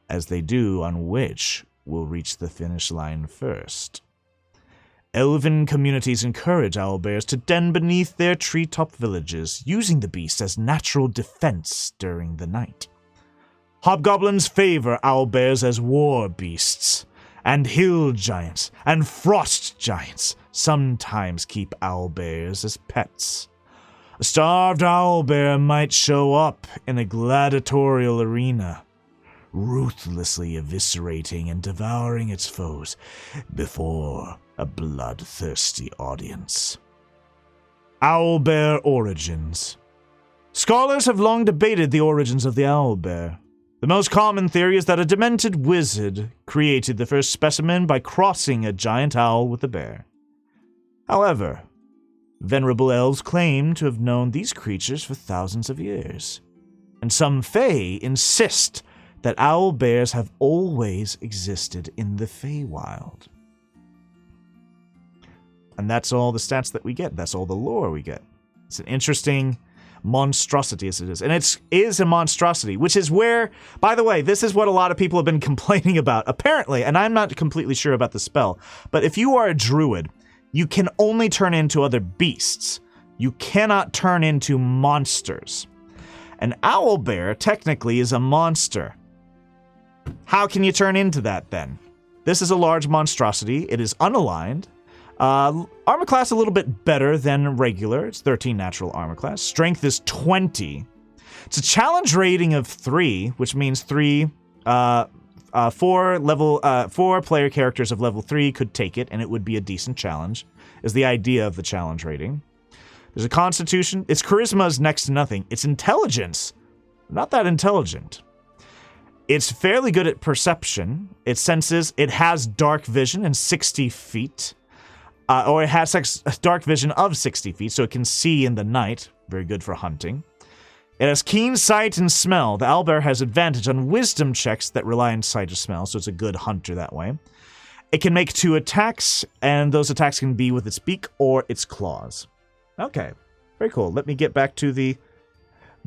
as they do on which will reach the finish line first. Elven communities encourage owlbears to den beneath their treetop villages, using the beast as natural defense during the night. Hobgoblins favor owlbears as war beasts, and hill giants and frost giants sometimes keep owlbears as pets. A starved owlbear might show up in a gladiatorial arena, ruthlessly eviscerating and devouring its foes before a bloodthirsty audience. Owlbear origins. Scholars have long debated the origins of the owlbear. The most common theory is that a demented wizard created the first specimen by crossing a giant owl with a bear. However, venerable elves claim to have known these creatures for thousands of years, and some Thay insist that owlbears have always existed in the Feywild. And that's all the stats that we get. That's all the lore we get. It's an interesting monstrosity as it is. And it is a monstrosity, which is where, by the way, this is what a lot of people have been complaining about. Apparently, and I'm not completely sure about the spell, but if you are a druid, you can only turn into other beasts. You cannot turn into monsters. An owlbear technically is a monster. How can you turn into that then? This is a large monstrosity. It is unaligned. Armor class a little bit better than regular. It's 13 natural armor class. Strength is 20. It's a challenge rating of 3, which means 4 player characters of level 3 could take it, and it would be a decent challenge, is the idea of the challenge rating. There's a constitution. Its charisma is next to nothing. Its intelligence, not that intelligent. It's fairly good at perception. It senses, it has dark vision and 60 feet. Or it has dark vision of 60 feet, so it can see in the night. Very good for hunting. It has keen sight and smell. The owlbear has advantage on wisdom checks that rely on sight or smell, so it's a good hunter that way. It can make 2 attacks, and those attacks can be with its beak or its claws. Okay, very cool. Let me get back to the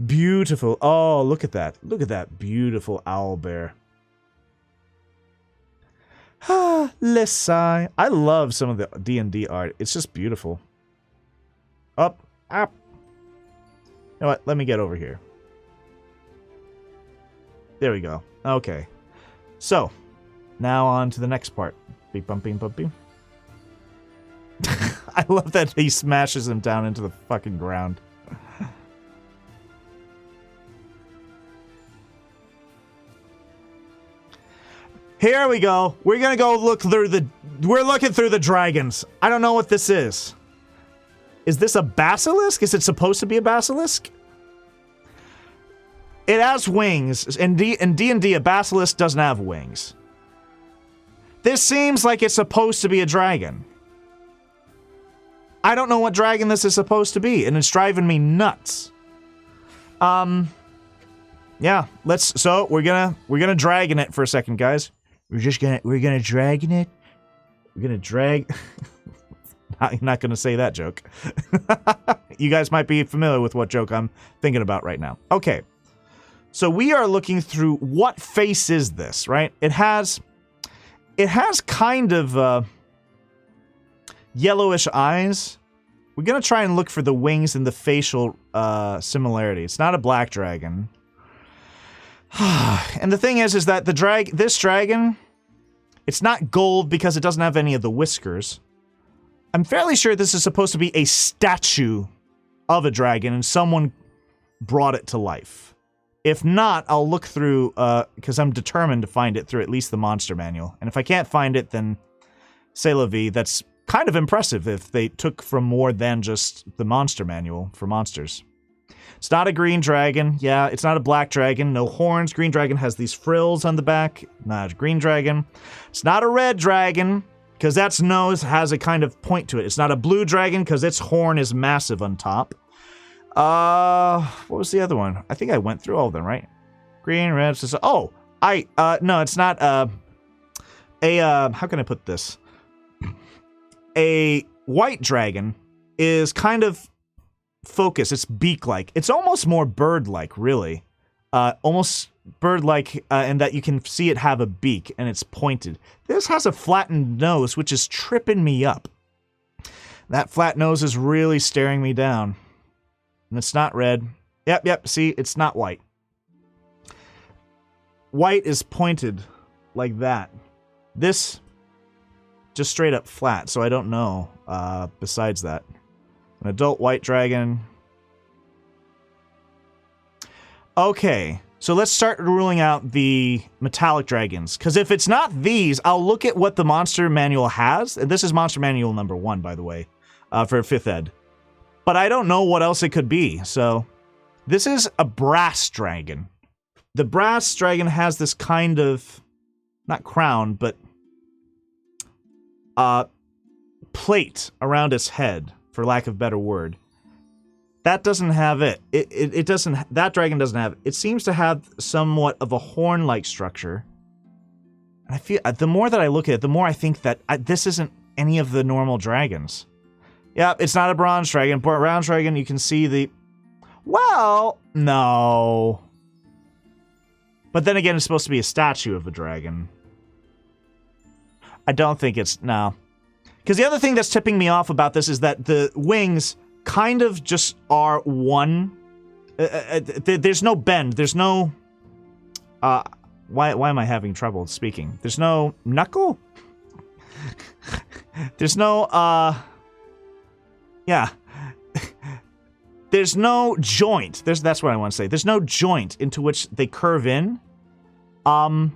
beautiful... Oh, look at that. Look at that beautiful owlbear. Ah, let's sigh. I love some of the D&D art. It's just beautiful. Up. You know what? Let me get over here. There we go. Okay. So, now on to the next part. Beep bump beep bump beep. I love that he smashes him down into the fucking ground. Here we go. We're gonna go look through the... We're looking through the dragons. I don't know what this is. Is this a basilisk? Is it supposed to be a basilisk? It has wings. In D&D, a basilisk doesn't have wings. This seems like it's supposed to be a dragon. I don't know what dragon this is supposed to be, and it's driving me nuts. Yeah, so we're gonna dragon it for a second, guys. We're gonna dragon it. We're gonna drag... I'm not gonna say that joke. You guys might be familiar with what joke I'm thinking about right now. Okay. So we are looking through what face is this, right? It has kind of yellowish eyes. We're gonna try and look for the wings and the facial similarity. It's not a black dragon. And the thing is that this dragon, it's not gold because it doesn't have any of the whiskers. I'm fairly sure this is supposed to be a statue of a dragon and someone brought it to life. If not, I'll look through, because I'm determined to find it through at least the monster manual. And if I can't find it, then c'est la vie. That's kind of impressive if they took from more than just the monster manual for monsters. It's not a green dragon. Yeah, it's not a black dragon. No horns. Green dragon has these frills on the back. Not a green dragon. It's not a red dragon, because its nose has a kind of point to it. It's not a blue dragon, because its horn is massive on top. What was the other one? I think I went through all of them, right? Green, red, no, it's not, how can I put this? A white dragon is kind of focused. It's beak-like. It's almost more bird-like, really. Almost bird-like, in that you can see it have a beak, and it's pointed. This has a flattened nose, which is tripping me up. That flat nose is really staring me down. And it's not red. Yep, see, it's not white. White is pointed like that. This, just straight up flat, so I don't know, besides that. An adult white dragon. Okay, so let's start ruling out the metallic dragons. Because if it's not these, I'll look at what the monster manual has. And this is monster manual number 1, by the way, for 5th ed. But I don't know what else it could be, so... This is a brass dragon. The brass dragon has this kind of... Not crown, but... plate around its head, for lack of a better word. That doesn't have it. It doesn't... That dragon doesn't have it. It seems to have somewhat of a horn-like structure. And I feel... The more that I look at it, the more I think that this isn't any of the normal dragons. Yeah, it's not a bronze dragon. Bronze dragon, you can see the... Well, no. But then again, it's supposed to be a statue of a dragon. I don't think it's... No. Because the other thing that's tipping me off about this is that the wings kind of just are one. There's no bend. There's no... Why am I having trouble speaking? There's no knuckle? There's no, yeah. There's no joint. That's what I want to say. There's no joint into which they curve in. And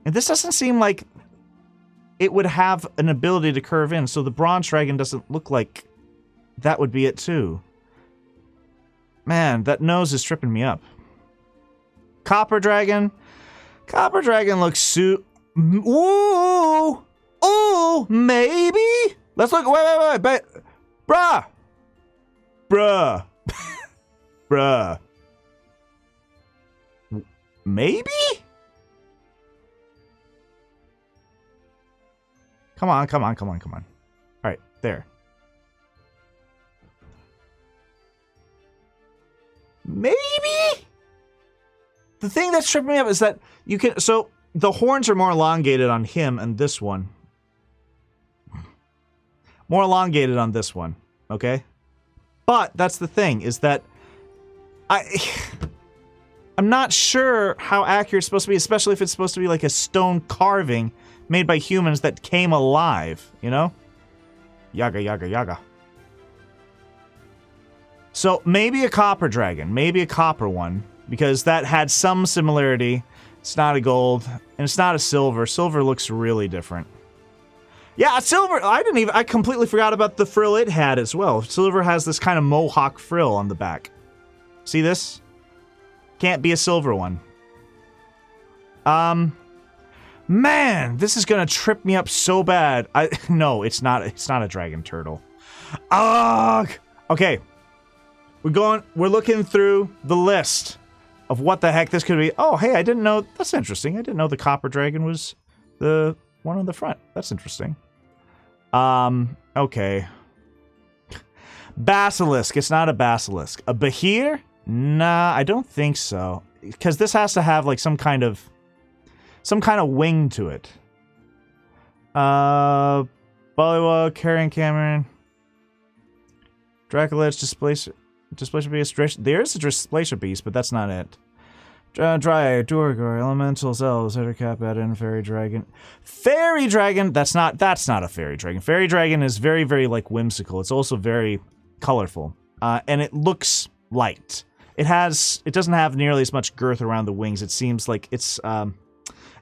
this doesn't seem like it would have an ability to curve in, so the bronze dragon doesn't look like that would be it too. Man, that nose is tripping me up. Copper dragon. Copper dragon looks ooh! Ooh! Maybe? Let's look. Wait. Bruh! Bruh. Maybe? Come on, come on, come on, come on. All right, there. Maybe? The thing that's tripping me up is that you can... So, the horns are more elongated on him and this one. More elongated on this one, okay? But that's the thing, is that I'm not sure how accurate it's supposed to be, especially if it's supposed to be like a stone carving made by humans that came alive, you know? Yaga, yaga, yaga. So maybe a copper dragon, maybe a copper one, because that had some similarity. It's not a gold, and it's not a silver. Silver looks really different. Yeah, silver, I completely forgot about the frill it had as well. Silver has this kind of mohawk frill on the back. See this? Can't be a silver one. Man, this is gonna trip me up so bad. No, it's not a dragon turtle. Ugh! Okay. We're looking through the list of what the heck this could be. Oh, hey, I didn't know, that's interesting. I didn't know the copper dragon was the one on the front. That's interesting. Okay. Basilisk. It's not a basilisk. A behir? Nah, I don't think so. Because this has to have like some kind of wing to it. Bollywood, Carrying Cameron. Dracolich, Displacer Beast. There's a Displacer Beast, but that's not it. Dry, Durgar, Elementals, Elves, Ettercap, Eden, Fairy Dragon. Fairy Dragon, that's not a Fairy Dragon. Fairy Dragon is very, very, like, whimsical. It's also very colorful. And it looks light. It doesn't have nearly as much girth around the wings. It seems like it's,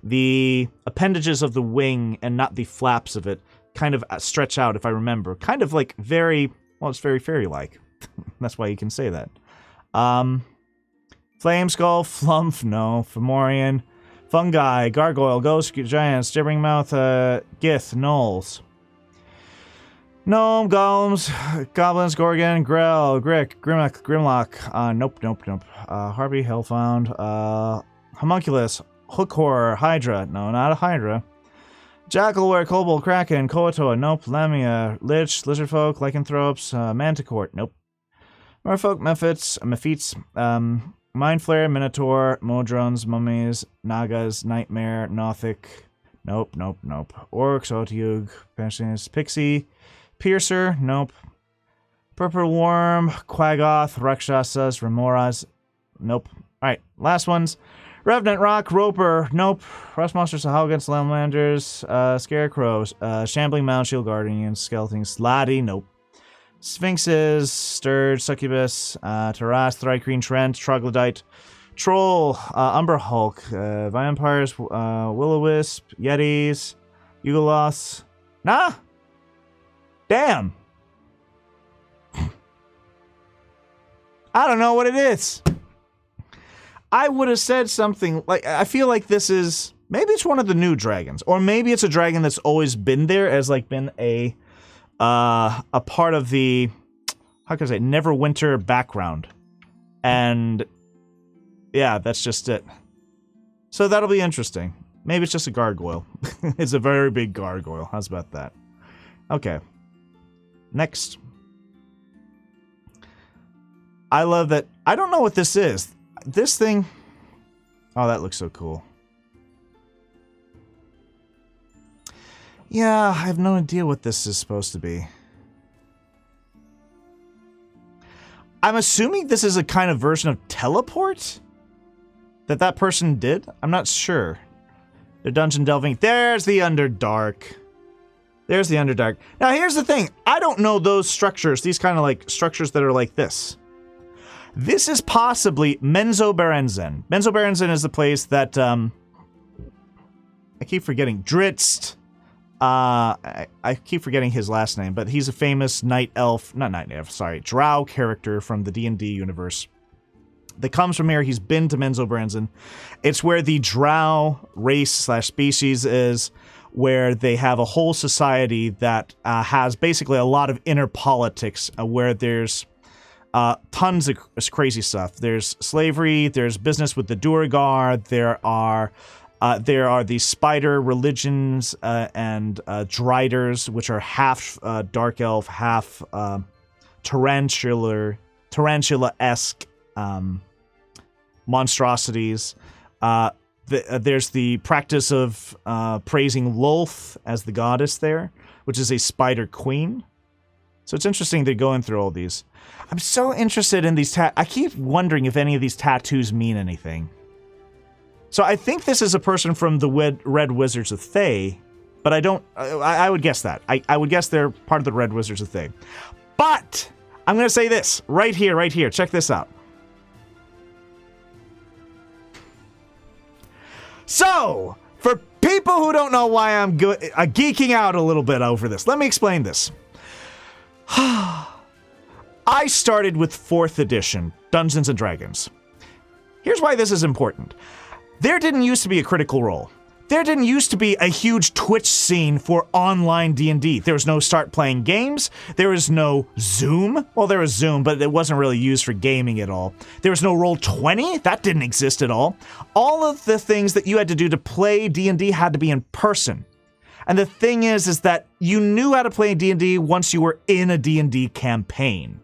the appendages of the wing and not the flaps of it kind of stretch out, if I remember. Kind of like very, well, it's very fairy-like. That's why you can say that. Flame Skull, Flumph, no. Fomorian, Fungi, Gargoyle, Ghost, Giants, Gibbering Mouth, Gith, Gnolls. Gnome, Golems, Goblins, Gorgon, Grell, Grick, Grimlock, nope. Harpy, Hellfound, Homunculus, Hook Horror, Hydra, no, not a Hydra. Jackalware, Kobold, Kraken, Koatoa, nope. Lamia, Lich, Lizardfolk, Lycanthropes, Manticore, nope. Merfolk, Mephits, Mind Flare, Minotaur, Modrons, Mummies, Nagas, Nightmare, Nothic, nope. Orcs, Otyug, Pensionist, Pixie, Piercer, nope. Purple Worm, Quaggoth, Rakshasas, Remoras, nope. Alright, last ones. Revenant, Rock, Roper, nope. Rust Monsters, Sahuagins, Lamelanders, Scarecrows, Shambling Mound, Shield Guardians, Skeletons, Slatty, nope. Sphinxes, Sturge, Succubus, Taras, Thrycreen, Trent, Troglodyte, Troll, Umber Hulk, Vampires, Will-O-Wisp, Yetis, Yugoloths. Nah! Damn! I don't know what it is. I would have said something like, I feel like this is, maybe it's one of the new dragons, or maybe it's a dragon that's always been there, as like been a part of the, how can I say, Neverwinter background. And yeah, that's just it. So that'll be interesting. Maybe it's just a gargoyle. It's a very big gargoyle. How's about that? Okay. Next. I love that. I don't know what this is. This thing. Oh, that looks so cool. Yeah, I have no idea what this is supposed to be. I'm assuming this is a kind of version of teleport that person did. I'm not sure. They're dungeon delving. There's the Underdark. There's the Underdark. Now, here's the thing. I don't know those structures. These kind of like structures that are like this. This is possibly Menzoberranzan. Menzoberranzan is the place that, I keep forgetting. Dritzt. I keep forgetting his last name, but he's a famous night elf, not night elf, sorry, drow character from the D&D universe that comes from here. He's been to Menzoberranzan. It's where the drow race slash species is, where they have a whole society that has basically a lot of inner politics, where there's tons of crazy stuff. There's slavery, there's business with the Duergar, there are There are the spider religions and driders, which are half dark elf, half tarantula-esque monstrosities. There's the practice of praising Lolth as the goddess there, which is a spider queen. So it's interesting they're going through all these. I'm so interested in these I keep wondering if any of these tattoos mean anything. So I think this is a person from the Red Wizards of Thay, but I don't... I would guess that. I would guess they're part of the Red Wizards of Thay. But I'm going to say this right here. Check this out. So, for people who don't know why I'm geeking out a little bit over this, let me explain this. I started with 4th edition Dungeons & Dragons. Here's why this is important. There didn't used to be a Critical Role. There didn't used to be a huge Twitch scene for online D&D. There was no Start Playing Games. There was no Zoom. Well, there was Zoom, but it wasn't really used for gaming at all. There was no Roll20. That didn't exist at all. All of the things that you had to do to play D&D had to be in person. And the thing is that you knew how to play D&D once you were in a D&D campaign.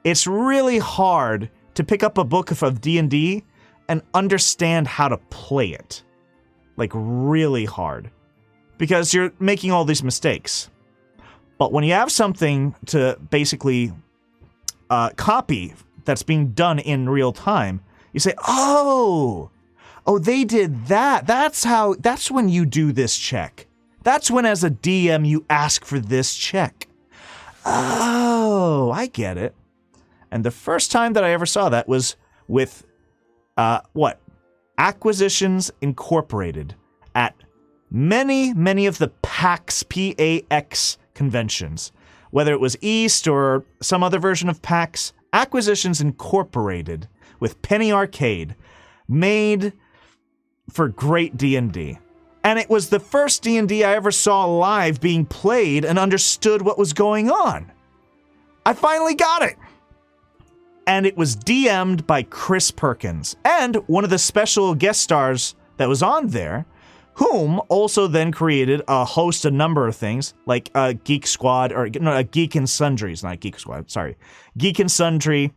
It's really hard to pick up a book of D&D and understand how to play it. Like, really hard. Because you're making all these mistakes. But when you have something to basically copy that's being done in real time, you say, oh, they did that. That's when you do this check. That's when, as a DM, you ask for this check. Oh, I get it. And the first time that I ever saw that was with, Acquisitions Incorporated at many of the PAX, P-A-X conventions. Whether it was East or some other version of PAX, Acquisitions Incorporated with Penny Arcade made for great D&D. And it was the first D&D I ever saw live being played and understood what was going on. I finally got it. And it was DM'd by Chris Perkins, and one of the special guest stars that was on there, whom also then created a number of things, like Geek Squad, Geek and Sundries, not Geek Squad, sorry. Geek and Sundry,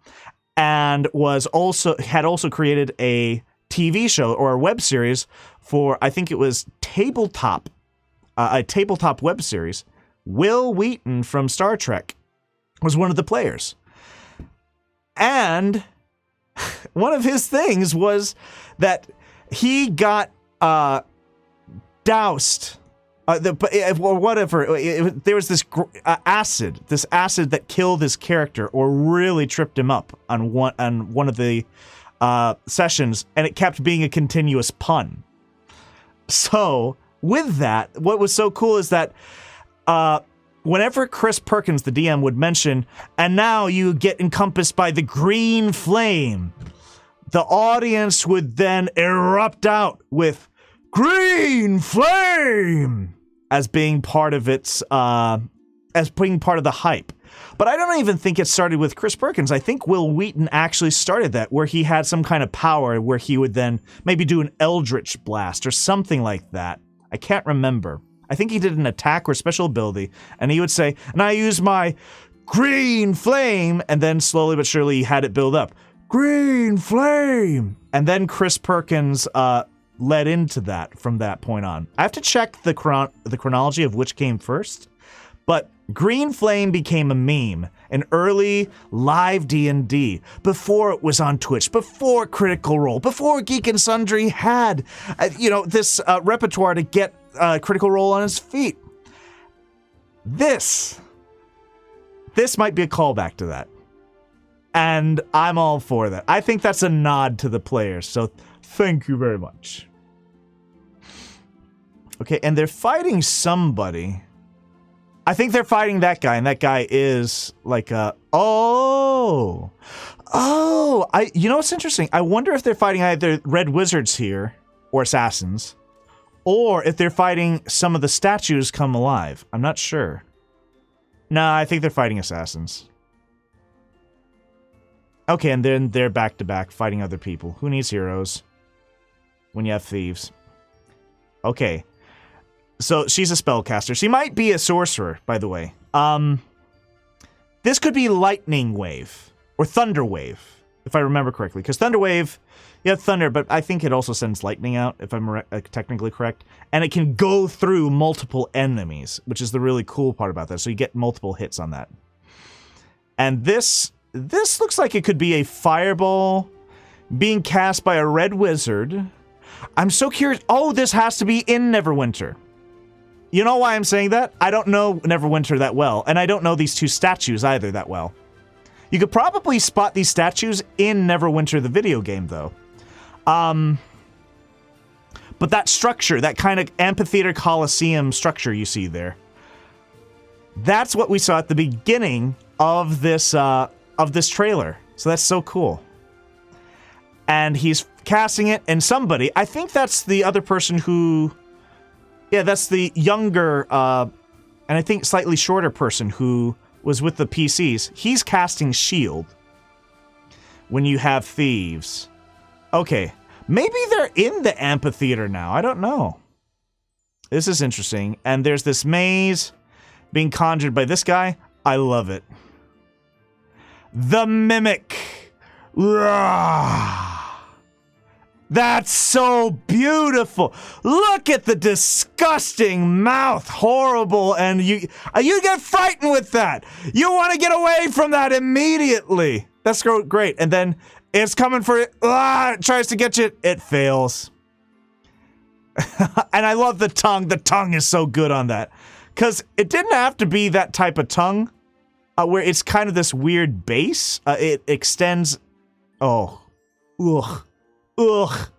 and had also created a TV show or a web series for, I think it was Tabletop, a tabletop web series. Will Wheaton from Star Trek was one of the players. And one of his things was that he got doused, or whatever. There was this acid that killed his character, or really tripped him up on one of the sessions, and it kept being a continuous pun. So with that, what was so cool is that whenever Chris Perkins, the DM, would mention, and now you get encompassed by the green flame, the audience would then erupt out with green flame as being part of its, as being part of the hype. But I don't even think it started with Chris Perkins. I think Will Wheaton actually started that, where he had some kind of power where he would then maybe do an Eldritch Blast or something like that. I can't remember. I think he did an attack or special ability, and he would say, and I use my green flame, and then slowly but surely he had it build up. Green flame! And then Chris Perkins led into that from that point on. I have to check the chronology of which came first, but green flame became a meme in early live D&D, before it was on Twitch, before Critical Role, before Geek and Sundry had, this repertoire to get Critical Role on his feet. This might be a callback to that. And I'm all for that. I think that's a nod to the players, so thank you very much. Okay, and they're fighting somebody. I think they're fighting that guy, and that guy is like you know what's interesting? I wonder if they're fighting either Red Wizards here, or Assassins, or if they're fighting some of the statues come alive. I'm not sure. Nah, I think they're fighting Assassins. Okay, and then they're back to back fighting other people. Who needs heroes when you have thieves? Okay. So she's a spellcaster. She might be a sorcerer, by the way. This could be Lightning Wave or Thunder Wave, if I remember correctly. Because Thunder Wave, you have thunder, but I think it also sends lightning out, if I'm technically correct. And it can go through multiple enemies, which is the really cool part about that. So you get multiple hits on that. And this looks like it could be a fireball being cast by a red wizard. I'm so curious. Oh, this has to be in Neverwinter. You know why I'm saying that? I don't know Neverwinter that well, and I don't know these two statues either that well. You could probably spot these statues in Neverwinter the video game, though. But that structure, that kind of amphitheater coliseum structure you see there, that's what we saw at the beginning of this trailer. So that's so cool. And he's casting it, and somebody, I think that's the other person who, yeah, that's the younger, and I think slightly shorter person who was with the PCs. He's casting Shield when you have thieves. Okay, maybe they're in the amphitheater now. I don't know. This is interesting. And there's this maze being conjured by this guy. I love it. The Mimic. Rah! That's so beautiful. Look at the disgusting mouth. Horrible. And you get frightened with that. You want to get away from that immediately. That's great. And then it's coming for it. It tries to get you. It fails. And I love the tongue. The tongue is so good on that. Because it didn't have to be that type of tongue. Where it's kind of this weird base. It extends. Oh. Ugh. Ugh.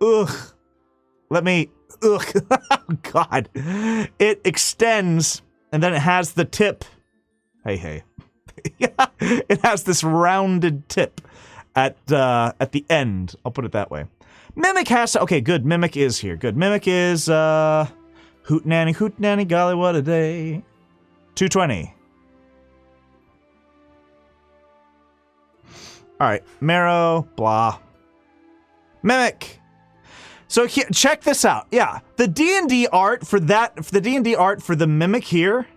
Ugh. Let me. Ugh. Oh, God. It extends, and then it has the tip. Hey. Yeah, it has this rounded tip at the end. I'll put it that way. Mimic has to. Okay, good. Mimic is here. Good. Mimic is hoot nanny, golly, what a day. 220. All right, Marrow, blah. Mimic. So here, check this out. Yeah, the D&D art for that, the D&D art for the Mimic here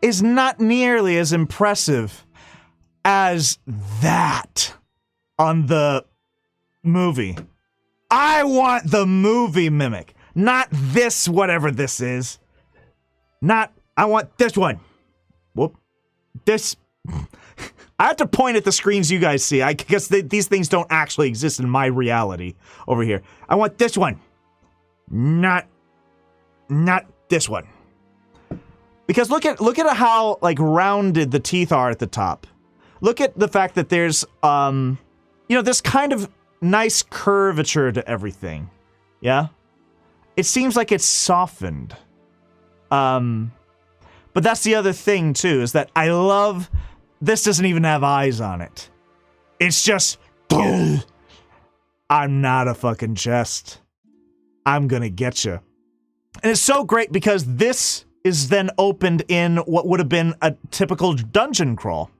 is not nearly as impressive as that on the movie. I want the movie Mimic, not this, whatever this is. I want this one. Whoop. This. I have to point at the screens you guys see. I guess these things don't actually exist in my reality over here. I want this one. Not this one. Because look at how like rounded the teeth are at the top. Look at the fact that there's this kind of nice curvature to everything. Yeah? It seems like it's softened. But that's the other thing too, is that I love this doesn't even have eyes on it. It's just, I'm not a fucking chest. I'm gonna get you. And it's so great because this is then opened in what would have been a typical dungeon crawl.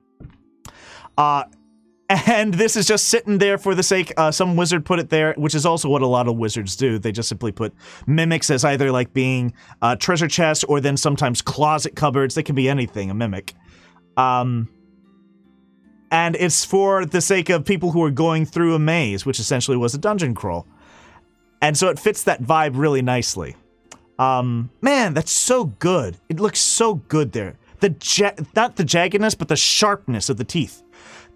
And this is just sitting there for the sake, some wizard put it there, which is also what a lot of wizards do. They just simply put mimics as either like being treasure chests or then sometimes closet cupboards. They can be anything, a mimic. And it's for the sake of people who are going through a maze, which essentially was a dungeon crawl. And so it fits that vibe really nicely. Man, that's so good. It looks so good there. Not the jaggedness, but the sharpness of the teeth.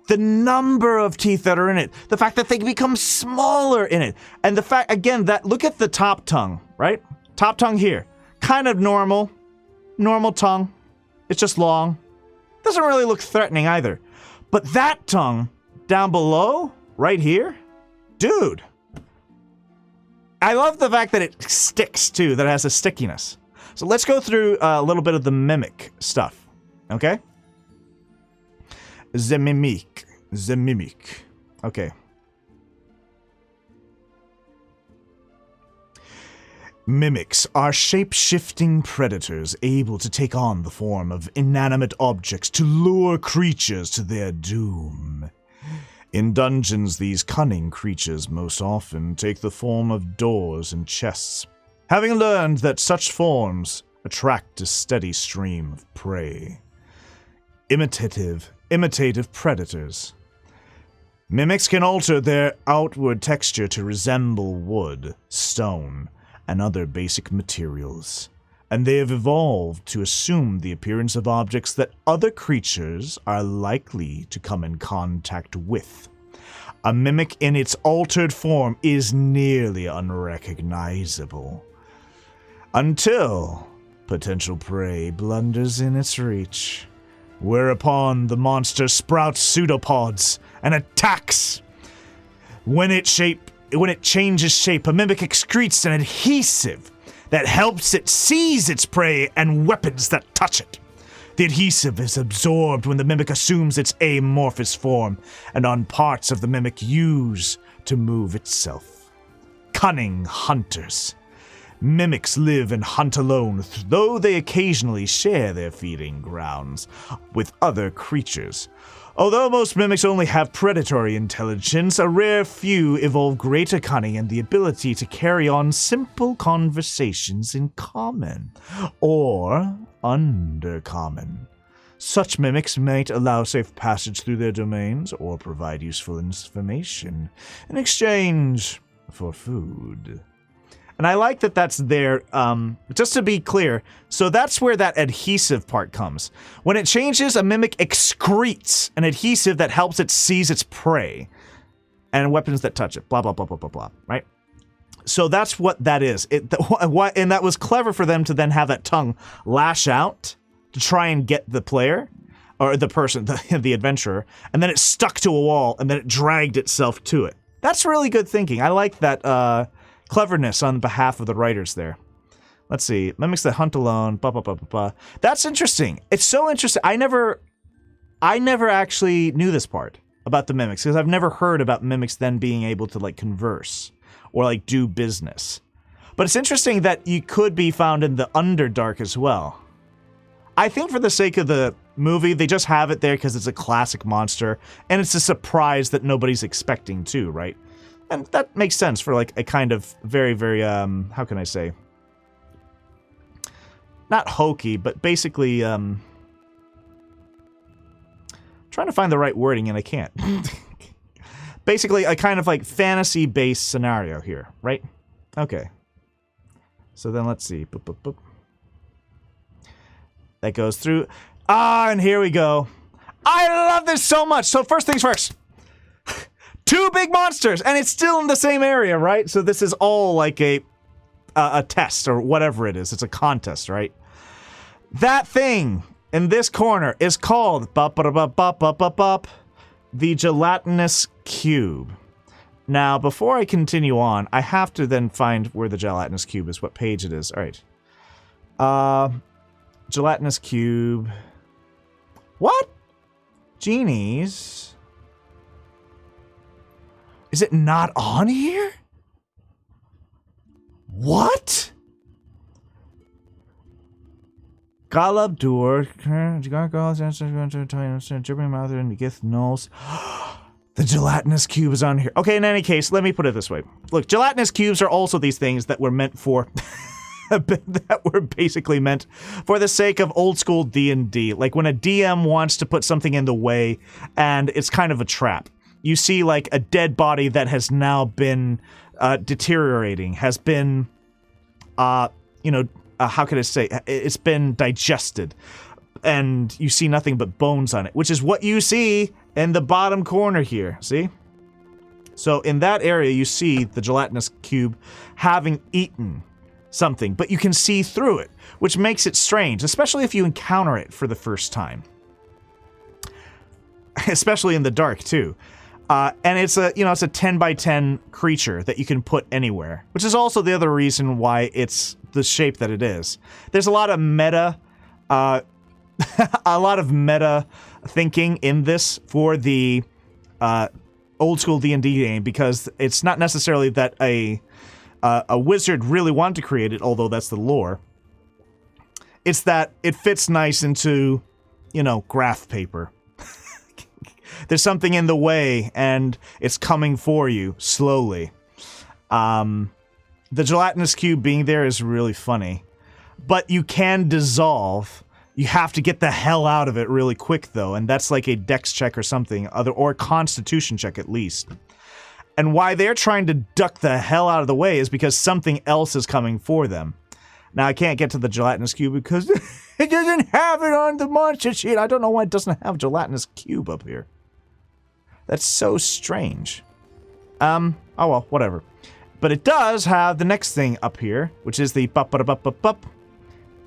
The number of teeth that are in it. The fact that they become smaller in it. And the fact, again, that look at the top tongue, right? Top tongue here. Kind of normal. Normal tongue. It's just long. Doesn't really look threatening either. But that tongue down below, right here, dude. I love the fact that it sticks too, that it has a stickiness. So let's go through a little bit of the Mimic stuff, okay? The Mimic. Okay. Mimics are shape-shifting predators able to take on the form of inanimate objects to lure creatures to their doom. In dungeons, these cunning creatures most often take the form of doors and chests. having learned that such forms attract a steady stream of prey. Imitative predators. Mimics can alter their outward texture to resemble wood, stone, and other basic materials, and they have evolved to assume the appearance of objects that other creatures are likely to come in contact with. A mimic in its altered form is nearly unrecognizable, until potential prey blunders in its reach, whereupon the monster sprouts pseudopods and attacks. When it changes shape, a mimic excretes an adhesive that helps it seize its prey and weapons that touch it. The adhesive is absorbed when the mimic assumes its amorphous form, and on parts of the mimic used to move itself. Cunning hunters. Mimics live and hunt alone, though they occasionally share their feeding grounds with other creatures. Although most mimics only have predatory intelligence, a rare few evolve greater cunning and the ability to carry on simple conversations in common or undercommon. Such mimics might allow safe passage through their domains or provide useful information in exchange for food. And I like that that's there, just to be clear, so that's where that adhesive part comes. When it changes, a mimic excretes an adhesive that helps it seize its prey and weapons that touch it, blah, blah, blah, blah, blah, blah, right? So that's what that is. And that was clever for them to then have that tongue lash out to try and get the player, or the person, the adventurer, and then it stuck to a wall, and then it dragged itself to it. That's really good thinking. I like that, cleverness on behalf of the writers there. Let's see. Mimics that hunt alone. Blah, blah, blah, blah, blah. That's interesting. It's so interesting. I never actually knew this part about the mimics, because I've never heard about mimics then being able to, like, converse or, like, do business. But it's interesting that you could be found in the Underdark as well. I think for the sake of the movie, they just have it there because it's a classic monster, and it's a surprise that nobody's expecting too, right? And that makes sense for, like, a kind of very, very, how can I say? Not hokey, but basically, trying to find the right wording and I can't. Basically, a kind of, like, fantasy-based scenario here, right? Okay. So then let's see. Boop, boop, boop. That goes through. Ah, and here we go. I love this so much! So first things first. Two big monsters, and it's still in the same area, right? So this is all like a test or whatever it is. It's a contest, right? That thing in this corner is called the gelatinous cube. Now, before I continue on, I have to then find where the gelatinous cube is, what page it is. All right. Gelatinous cube. What? Genies. Is it not on here? What? Galabdur, gibbering mouth and Gith Knolls. The gelatinous cube is on here. Okay, in any case, let me put it this way. Look, gelatinous cubes are also these things that were meant for that were basically meant for the sake of old school D&D. Like when a DM wants to put something in the way and it's kind of a trap. You see, like, a dead body that has now been deteriorating, has been, how can I say, it's been digested, and you see nothing but bones on it, which is what you see in the bottom corner here, see? So in that area, you see the gelatinous cube having eaten something, but you can see through it, which makes it strange, especially if you encounter it for the first time. Especially in the dark, too. And it's a 10 by 10 creature that you can put anywhere, which is also the other reason why it's the shape that it is. There's a lot of meta, thinking in this for the old school D&D game, because it's not necessarily that a wizard really wanted to create it, although that's the lore. It's that it fits nice into, graph paper. There's something in the way, and it's coming for you slowly. And The gelatinous cube being there is really funny. But you can dissolve. You have to get the hell out of it really quick, though, and that's like a dex check or something, or a constitution check at least. And why they're trying to duck the hell out of the way is because something else is coming for them. Now, I can't get to the gelatinous cube because it doesn't have it on the monster sheet. I don't know why it doesn't have gelatinous cube up here. That's so strange. Oh well, whatever. But it does have the next thing up here, which is the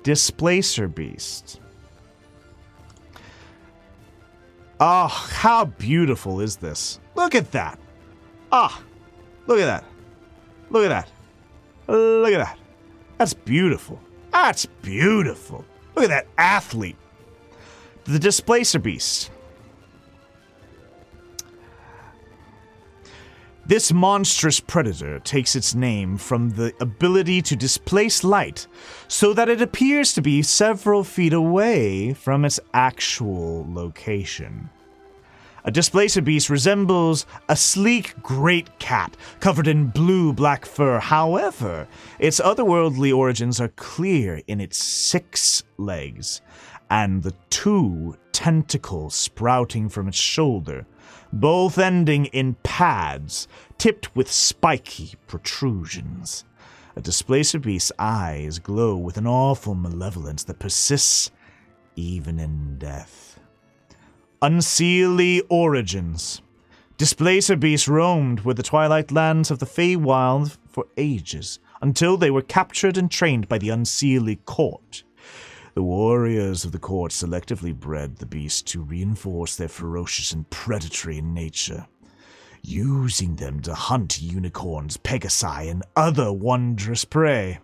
Displacer Beast. Oh, how beautiful is this? Look at that. Ah, look at that. Look at that. Look at that. That's beautiful. That's beautiful. Look at that athlete. The Displacer Beast. This monstrous predator takes its name from the ability to displace light so that it appears to be several feet away from its actual location. A displacer beast resembles a sleek great cat covered in blue-black fur. However, its otherworldly origins are clear in its 6 legs and the 2 tentacles sprouting from its shoulder, both ending in pads tipped with spiky protrusions. A displacer beast's eyes glow with an awful malevolence that persists even in death. Unseelie origins. Displacer beasts roamed with the twilight lands of the Feywild for ages, until they were captured and trained by the Unseelie court. The warriors of the court selectively bred the beasts to reinforce their ferocious and predatory nature, using them to hunt unicorns, pegasi, and other wondrous prey.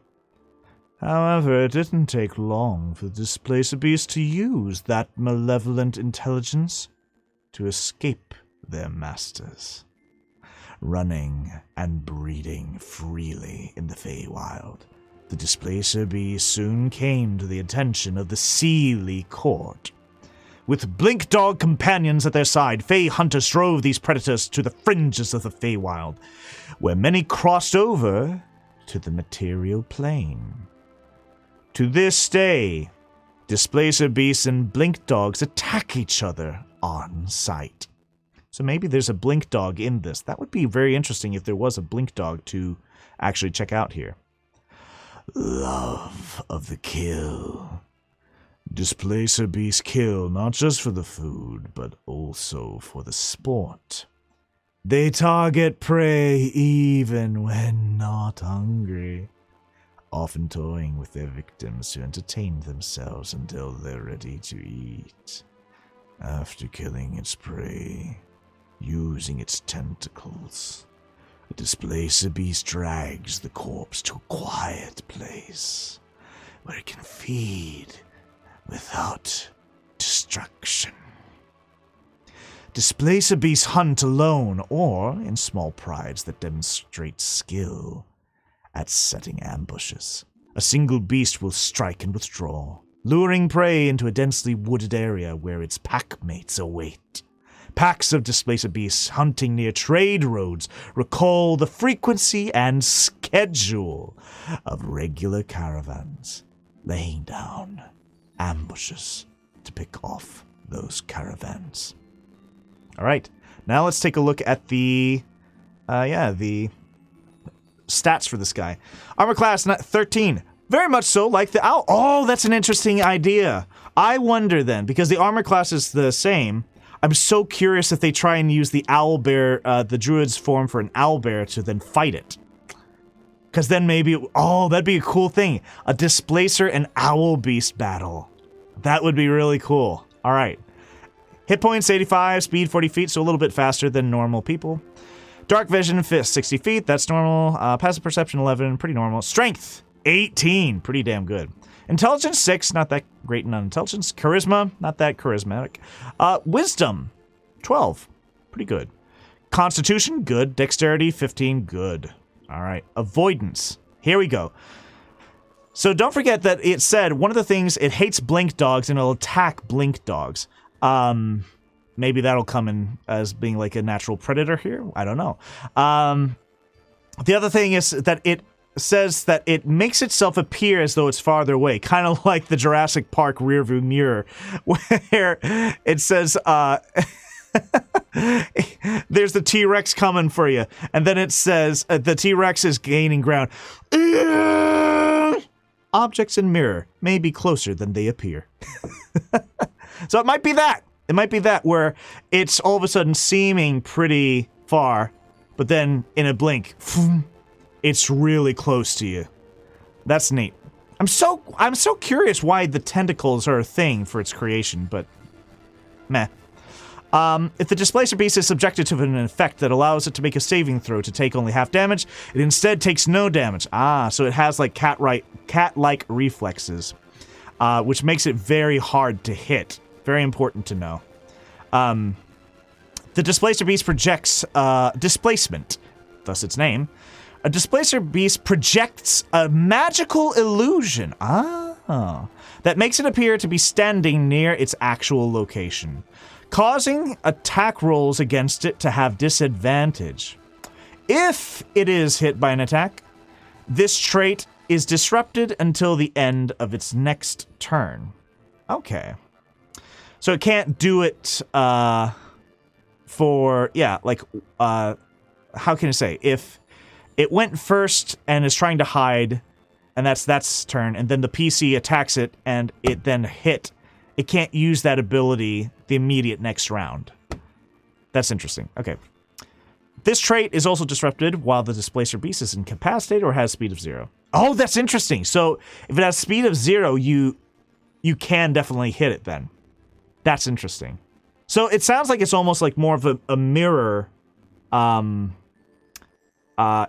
However, it didn't take long for the displacer beast to use that malevolent intelligence to escape their masters, running and breeding freely in the Feywild. The displacer beast soon came to the attention of the Seelie court. With Blink Dog companions at their side, Fey hunters drove these predators to the fringes of the Feywild, where many crossed over to the material plane. To this day, displacer beasts and blink dogs attack each other on sight. So maybe there's a blink dog in this. That would be very interesting if there was a blink dog to actually check out here. Love of the kill. Displacer beasts kill not just for the food, but also for the sport. They target prey even when not hungry, often toying with their victims to entertain themselves until they're ready to eat. After killing its prey, using its tentacles, the displacer beast drags the corpse to a quiet place where it can feed without destruction. Displacer beasts hunt alone or in small prides that demonstrate skill at setting ambushes. A single beast will strike and withdraw, luring prey into a densely wooded area where its pack mates await. Packs of displacer beasts hunting near trade roads recall the frequency and schedule of regular caravans, laying down ambushes to pick off those caravans. All right, now let's take a look at the stats for this guy. Armor class 13. Very much so like the owl. Oh, that's an interesting idea. I wonder then, because the armor class is the same, I'm so curious if they try and use the owlbear, the druid's form for an owlbear to then fight it. Because then maybe, that'd be a cool thing. A displacer and owl beast battle. That would be really cool. All right. Hit points 85, speed 40 feet, so a little bit faster than normal people. Dark vision 60 feet, that's normal. Passive perception 11, pretty normal. Strength 18, pretty damn good. Intelligence 6, not that great in intelligence. Charisma, not that charismatic. Wisdom 12, pretty good. Constitution, good. Dexterity 15, good. All right, avoidance. Here we go. So don't forget that it said one of the things, it hates blink dogs and it'll attack blink dogs. Maybe that'll come in as being like a natural predator here. I don't know. The other thing is that says that it makes itself appear as though it's farther away, kind of like the Jurassic Park rearview mirror, where it says, there's the T-Rex coming for you, and then it says the T-Rex is gaining ground. Objects in mirror may be closer than they appear. So it might be that. It might be that where it's all of a sudden seeming pretty far, but then in a blink, it's really close to you. That's neat. I'm so curious why the tentacles are a thing for its creation, but meh. If the Displacer Beast is subjected to an effect that allows it to make a saving throw to take only half damage, it instead takes no damage. So it has like cat-like reflexes, which makes it very hard to hit. Very important to know. The Displacer Beast projects displacement, thus its name. A Displacer Beast projects a magical illusion. That makes it appear to be standing near its actual location, causing attack rolls against it to have disadvantage. If it is hit by an attack, this trait is disrupted until the end of its next turn. Okay. So it can't do it, how can I say? If it went first and is trying to hide, and that's turn, and then the PC attacks it, and it then hit, it can't use that ability the immediate next round. That's interesting. Okay. This trait is also disrupted while the Displacer Beast is incapacitated or has speed of 0. Oh, that's interesting. So if it has speed of 0, you can definitely hit it then. That's interesting. So it sounds like it's almost like more of a mirror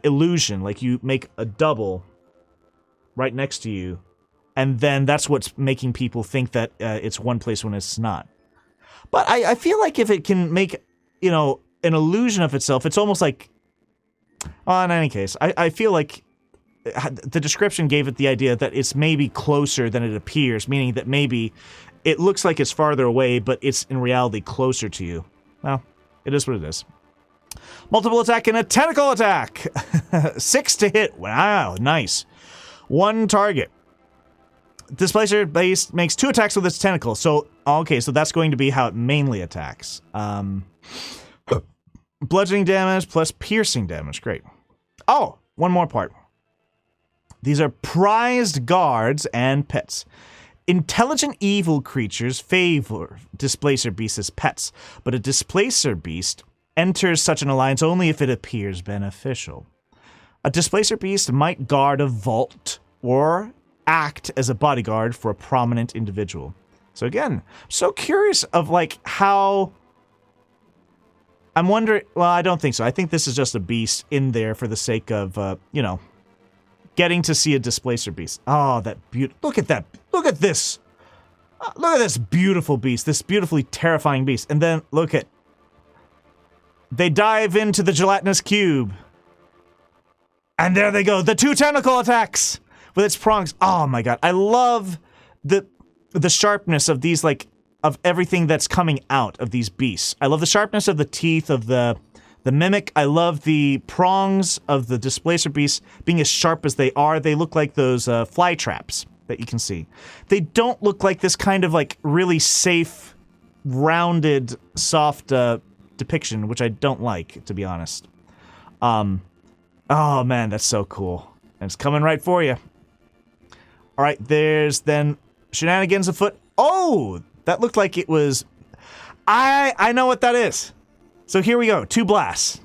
illusion. Like you make a double right next to you, and then that's what's making people think that it's one place when it's not. But I feel like if it can make, an illusion of itself, it's almost like... Well, in any case, I feel like the description gave it the idea that it's maybe closer than it appears, meaning that maybe it looks like it's farther away, but it's in reality closer to you. Well, it is what it is. Multiple attack and a tentacle attack! 6 to hit. Wow, nice. 1 target. Displacer Beast makes 2 attacks with its tentacle. So, okay, so that's going to be how it mainly attacks. Bludgeoning damage plus piercing damage. Great. Oh, one more part. These are prized guards and pets. Intelligent evil creatures favor Displacer Beasts as pets, but a Displacer Beast enters such an alliance only if it appears beneficial. A Displacer Beast might guard a vault or act as a bodyguard for a prominent individual. So again, I'm so curious of how... I'm wondering... Well, I don't think so. I think this is just a beast in there for the sake of, getting to see a Displacer Beast. Oh, that look at that. Look at this. Look at this beautiful beast. This beautifully terrifying beast. And then look at... They dive into the gelatinous cube. And there they go. The 2 tentacle attacks with its prongs. Oh my god. I love the sharpness of these, of everything that's coming out of these beasts. I love the sharpness of the teeth of the mimic. I love the prongs of the Displacer Beasts being as sharp as they are. They look like those fly traps that you can see. They don't look like this kind of really safe, rounded, soft depiction, which I don't like, to be honest. Oh man, that's so cool. And it's coming right for you. Alright, there's then shenanigans afoot. Oh! That looked like it was... I know what that is. So here we go. 2 blasts.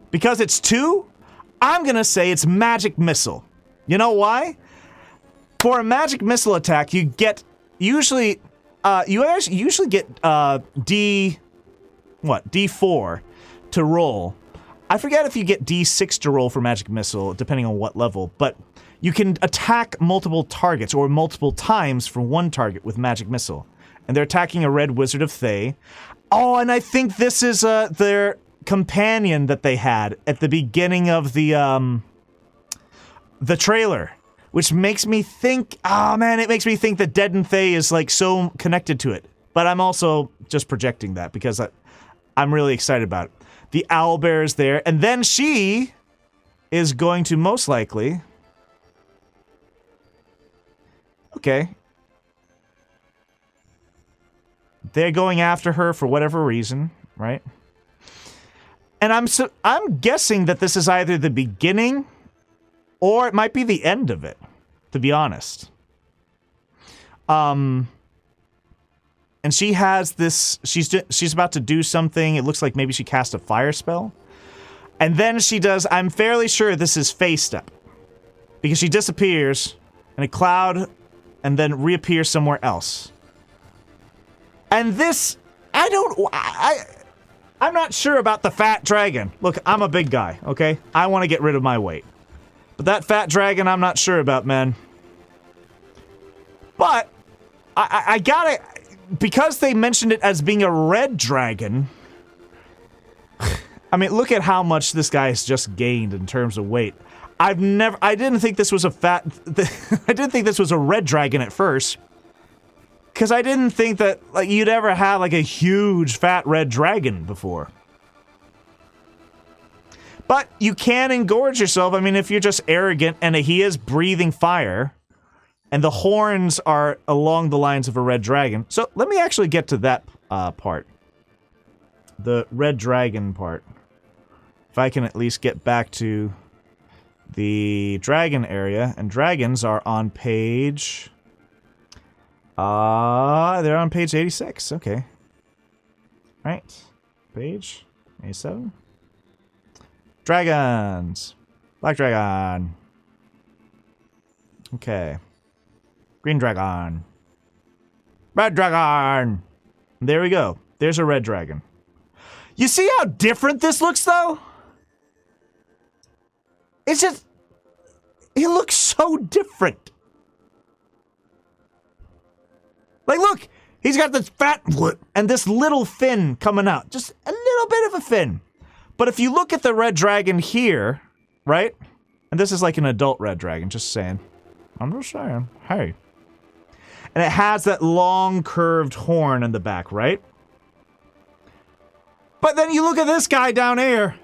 Because it's 2, I'm gonna say it's Magic Missile. You know why? For a Magic Missile attack, you get... Usually get D4 to roll. I forget if you get D6 to roll for Magic Missile, depending on what level, but you can attack multiple targets or multiple times for one target with Magic Missile. And they're attacking a red wizard of Thay. Oh, and I think this is their companion that they had at the beginning of the trailer, which makes me think, it makes me think that Dead and Thay is so connected to it. But I'm also just projecting that because I'm really excited about it. The owlbear is there, and then she is going to most likely... Okay. They're going after her for whatever reason, right? And I'm guessing that this is either the beginning or it might be the end of it, to be honest. And she has this, she's about to do something. It looks like maybe she cast a fire spell. And then she does, I'm fairly sure this is Faye step. Because she disappears in a cloud and then reappears somewhere else. And this, I'm not sure about the fat dragon. Look, I'm a big guy, okay? I want to get rid of my weight. But that fat dragon, I'm not sure about, man. But, I gotta... Because they mentioned it as being a red dragon... I mean, look at how much this guy has just gained in terms of weight. I didn't think this was a fat... I didn't think this was a red dragon at first. Because I didn't think that like you'd ever have like a huge fat red dragon before. But you can engorge yourself. I mean, if you're just arrogant and he is breathing fire, and the horns are along the lines of a red dragon. So let me actually get to that part. The red dragon part. If I can at least get back to the dragon area. And dragons are on page... they're on page 86. Okay. Right. Page 87. Dragons. Black dragon. Okay. Green dragon. Red dragon. There we go. There's a red dragon. You see how different this looks, though? It's just... It looks so different. Like, look! He's got this fat foot and this little fin coming out. Just a little bit of a fin. But if you look at the red dragon here, right? And this is like an adult red dragon, just saying. I'm just saying. Hey. And it has that long curved horn in the back, right? But then you look at this guy down here.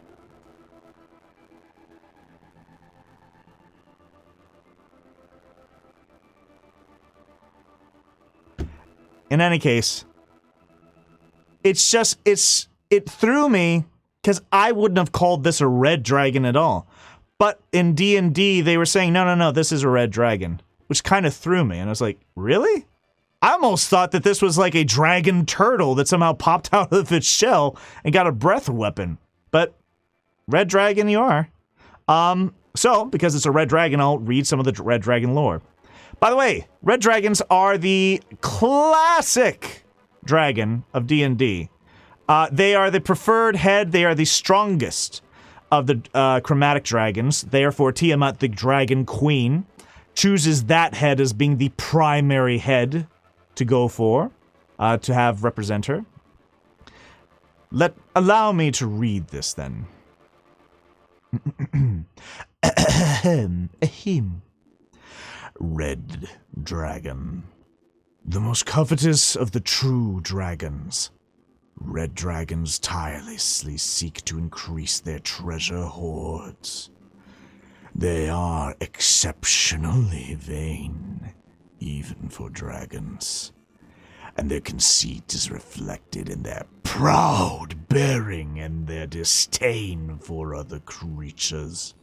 In any case, it's just, it threw me because I wouldn't have called this a red dragon at all. But in D&D, they were saying, no, this is a red dragon, which kind of threw me. And I was like, really? I almost thought that this was like a dragon turtle that somehow popped out of its shell and got a breath weapon. But red dragon you are. So, because it's a red dragon, I'll read some of the red dragon lore. By the way, red dragons are the classic dragon of D&D. They are the preferred head. They are the strongest of the chromatic dragons. Therefore, Tiamat, the dragon queen, chooses that head as being the primary head to go for, to have represent her. Allow me to read this then. Red dragon, the most covetous of the true dragons. Red dragons tirelessly seek to increase their treasure hoards. They are exceptionally vain, even for dragons, and their conceit is reflected in their proud bearing and their disdain for other creatures.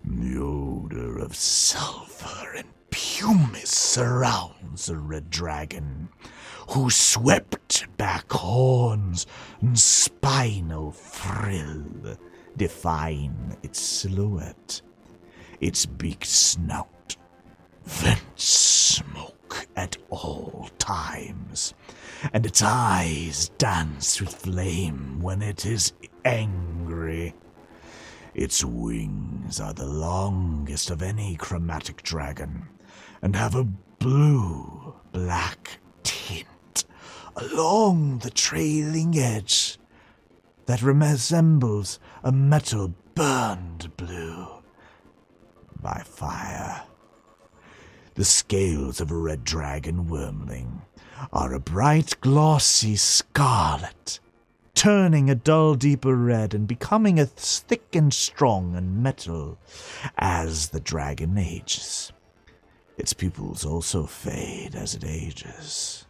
The odor of sulfur and pumice surrounds a red dragon, whose swept back horns and spinal frill define its silhouette. Its beaked snout vents smoke at all times, and its eyes dance with flame when it is angry. Its wings are the longest of any chromatic dragon, and have a blue-black tint along the trailing edge that resembles a metal burned blue by fire. The scales of a red dragon wormling are a bright glossy scarlet, turning a dull deeper red and becoming as thick and strong and metal as the dragon ages. Its pupils also fade as it ages,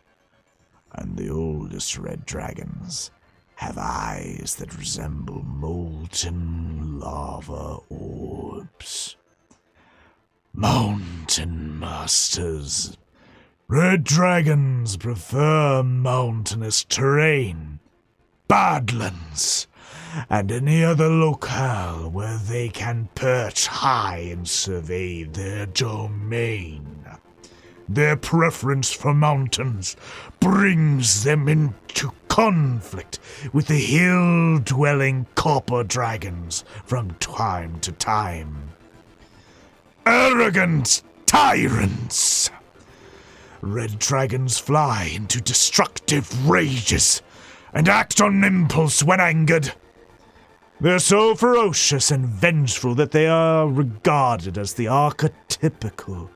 and the oldest red dragons have eyes that resemble molten lava orbs. Mountain masters. Red dragons prefer mountainous terrain, badlands, and any other locale where they can perch high and survey their domain. Their preference for mountains brings them into conflict with the hill-dwelling copper dragons from time to time. Arrogant tyrants! Red dragons fly into destructive rages and act on impulse when angered. They're so ferocious and vengeful that they are regarded as the archetypical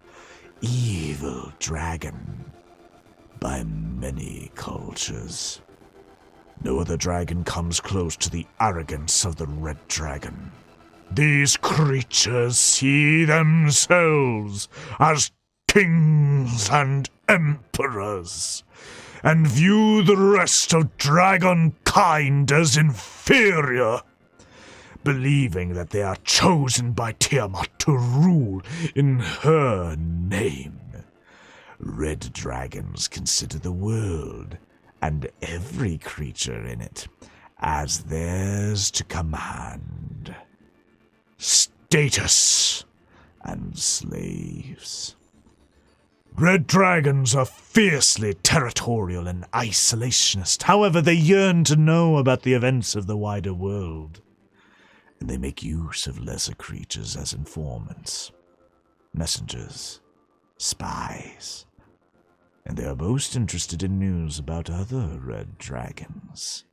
evil dragon by many cultures. No other dragon comes close to the arrogance of the red dragon. These creatures see themselves as kings and emperors, and view the rest of dragonkind as inferior, believing that they are chosen by Tiamat to rule in her name. Red dragons consider the world and every creature in it as theirs to command. Status and slaves. Red dragons are fiercely territorial and isolationist. However, they yearn to know about the events of the wider world, and they make use of lesser creatures as informants, messengers, spies, and they are most interested in news about other red dragons,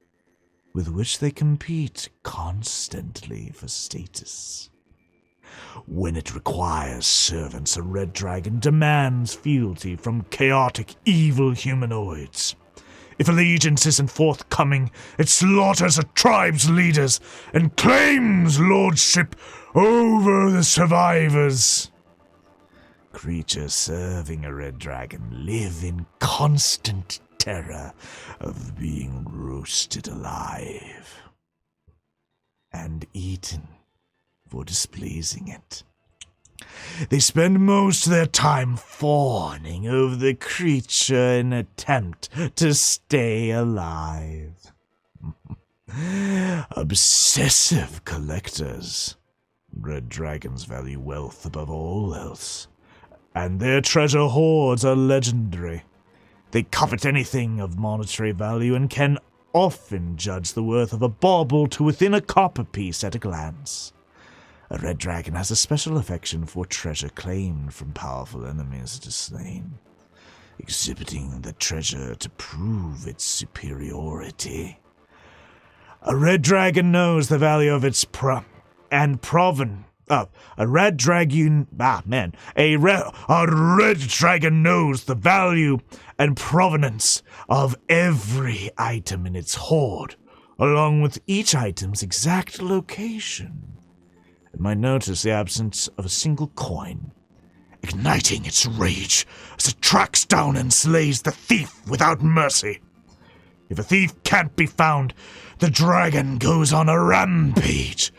with which they compete constantly for status. When it requires servants, a red dragon demands fealty from chaotic, evil humanoids. If allegiance isn't forthcoming, it slaughters a tribe's leaders and claims lordship over the survivors. Creatures serving a red dragon live in constant terror of being roasted alive and eaten for displeasing it. They spend most of their time fawning over the creature in an attempt to stay alive. Obsessive collectors. Red dragons value wealth above all else, and their treasure hoards are legendary. They covet anything of monetary value and can often judge the worth of a bauble to within a copper piece at a glance. A red dragon has a special affection for treasure claimed from powerful enemies it has slain, exhibiting the treasure to prove its superiority. A red dragon knows the value of its a red dragon knows the value and provenance of every item in its hoard, along with each item's exact location. It might notice the absence of a single coin, igniting its rage as it tracks down and slays the thief without mercy. If a thief can't be found, the dragon goes on a rampage,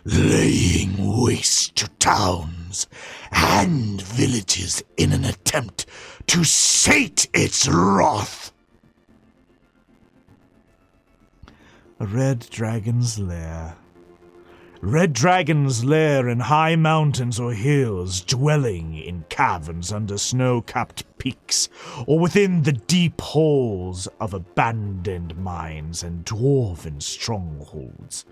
laying waste to towns and villages in an attempt to sate its wrath. A red dragon's lair. Red dragons lair in high mountains or hills, dwelling in caverns under snow-capped peaks, or within the deep holes of abandoned mines and dwarven strongholds.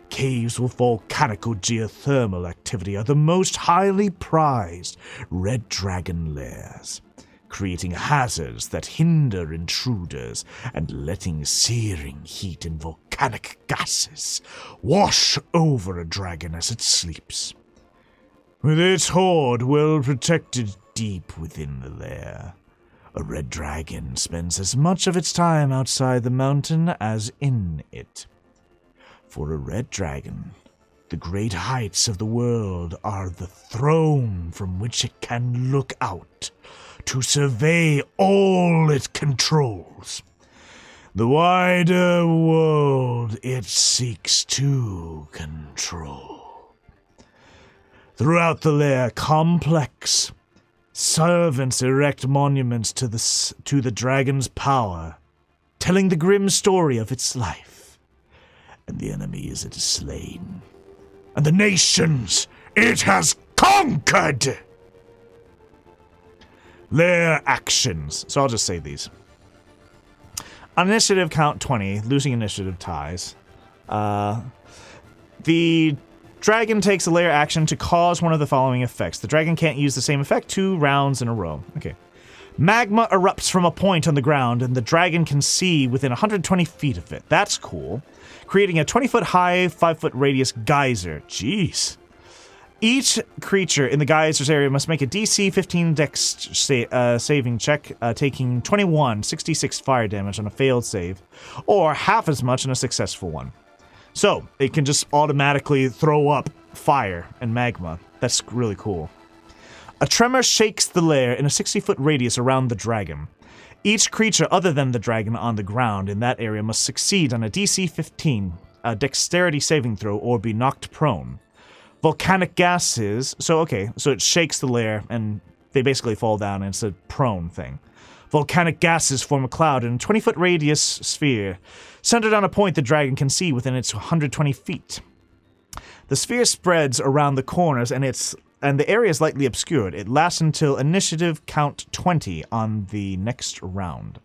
Caves with volcanic or geothermal activity are the most highly prized red dragon lairs, creating hazards that hinder intruders and letting searing heat and volcanic gases wash over a dragon as it sleeps. With its hoard well protected deep within the lair, A red dragon spends as much of its time outside the mountain as in it. For a red dragon, the great heights of the world are the throne from which it can look out to survey all it controls. The wider world it seeks to control. Throughout the lair complex, servants erect monuments to the dragon's power, telling the grim story of its life, and the enemies it has slain, and the nations it has conquered. Lair actions. So I'll just say these. On initiative count 20, losing initiative ties. The dragon takes a lair action to cause one of the following effects. The dragon can't use the same effect 2 rounds in a row. Okay. Magma erupts from a point on the ground, and the dragon can see within 120 feet of it. That's cool. Creating a 20-foot high, 5-foot radius geyser. Jeez. Each creature in the geyser's area must make a DC 15 dex saving check, taking 66 fire damage on a failed save, or half as much on a successful one. So, it can just automatically throw up fire and magma. That's really cool. A tremor shakes the lair in a 60-foot radius around the dragon. Each creature other than the dragon on the ground in that area must succeed on a DC 15 dexterity saving throw or be knocked prone. Volcanic gases, so it shakes the lair and they basically fall down and it's a prone thing. Volcanic gases form a cloud in a 20-foot radius sphere, centered on a point the dragon can see within its 120 feet. The sphere spreads around the corners and the area is lightly obscured. It lasts until initiative count 20 on the next round.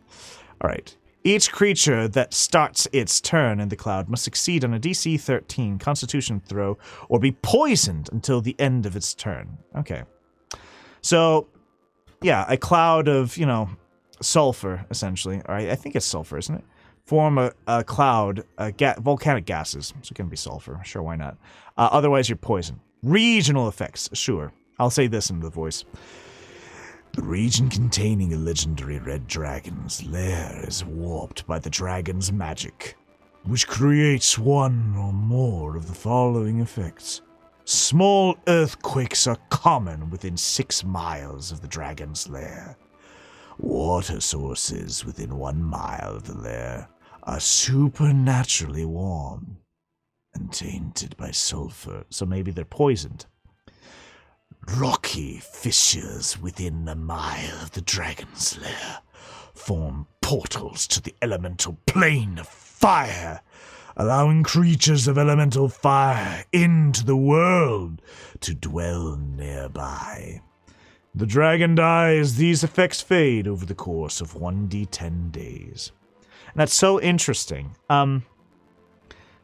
Alright. Each creature that starts its turn in the cloud must succeed on a DC 13 Constitution throw or be poisoned until the end of its turn. Okay. So, yeah, a cloud of, sulfur, essentially. All right, I think it's sulfur, isn't it? Form a cloud, volcanic gases. So it can be sulfur. Sure, why not? Otherwise, you're poisoned. Regional effects. Sure. I'll say this in the voice. The region containing a legendary red dragon's lair is warped by the dragon's magic, which creates one or more of the following effects. Small earthquakes are common within 6 miles of the dragon's lair. Water sources within 1 mile of the lair are supernaturally warm and tainted by sulfur, so maybe they're poisoned. Rocky fissures within 1 mile of the dragon's lair form portals to the elemental plane of fire, allowing creatures of elemental fire into the world to dwell nearby. The dragon dies, these effects fade over the course of 1d10 days. And that's so interesting.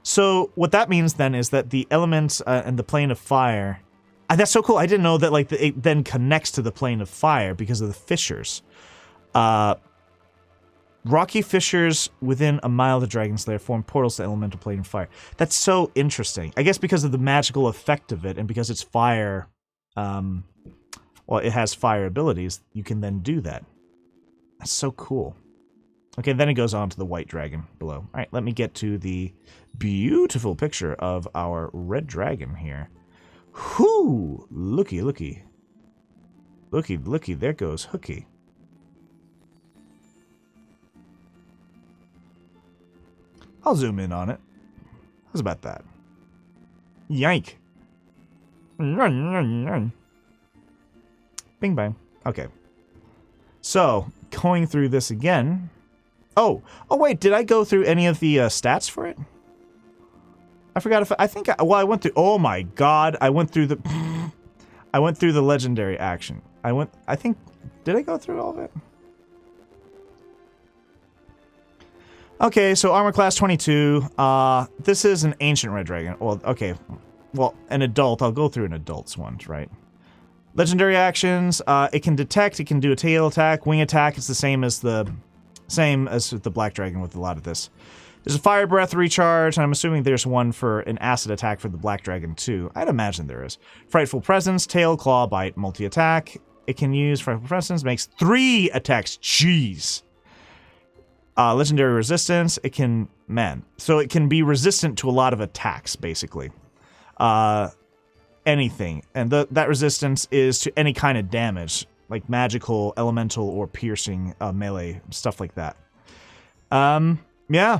So what that means then is that the elements and the plane of fire... that's so cool. I didn't know that it then connects to the plane of fire because of the fissures. Rocky fissures within 1 mile of the dragon's lair form portals to the elemental plane of fire. That's so interesting. I guess because of the magical effect of it and because it's fire... it has fire abilities, you can then do that. That's so cool. Okay, then it goes on to the white dragon below. All right, let me get to the beautiful picture of our red dragon here. Whoo! Looky, looky. Looky, looky, there goes Hooky. I'll zoom in on it. How's about that? Yike. Bing bang. Okay. So, going through this again. Oh wait, did I go through any of the stats for it? I forgot if I went through. Oh my god, I went through the legendary action. Did I go through all of it? Okay, so armor class 22. This is an ancient red dragon. Well, okay. Well, an adult. I'll go through an adult's ones, right? Legendary actions. It can detect. It can do a tail attack, wing attack. It's the same as the black dragon with a lot of this. There's a fire breath recharge, and I'm assuming there's one for an acid attack for the black dragon too. I'd imagine there is. Frightful presence, tail, claw, bite, multi-attack. It can use for presence, makes 3 attacks. Jeez. Legendary resistance. It can, so it can be resistant to a lot of attacks, basically. Anything. And that resistance is to any kind of damage, like magical, elemental, or piercing, melee, stuff like that. Yeah.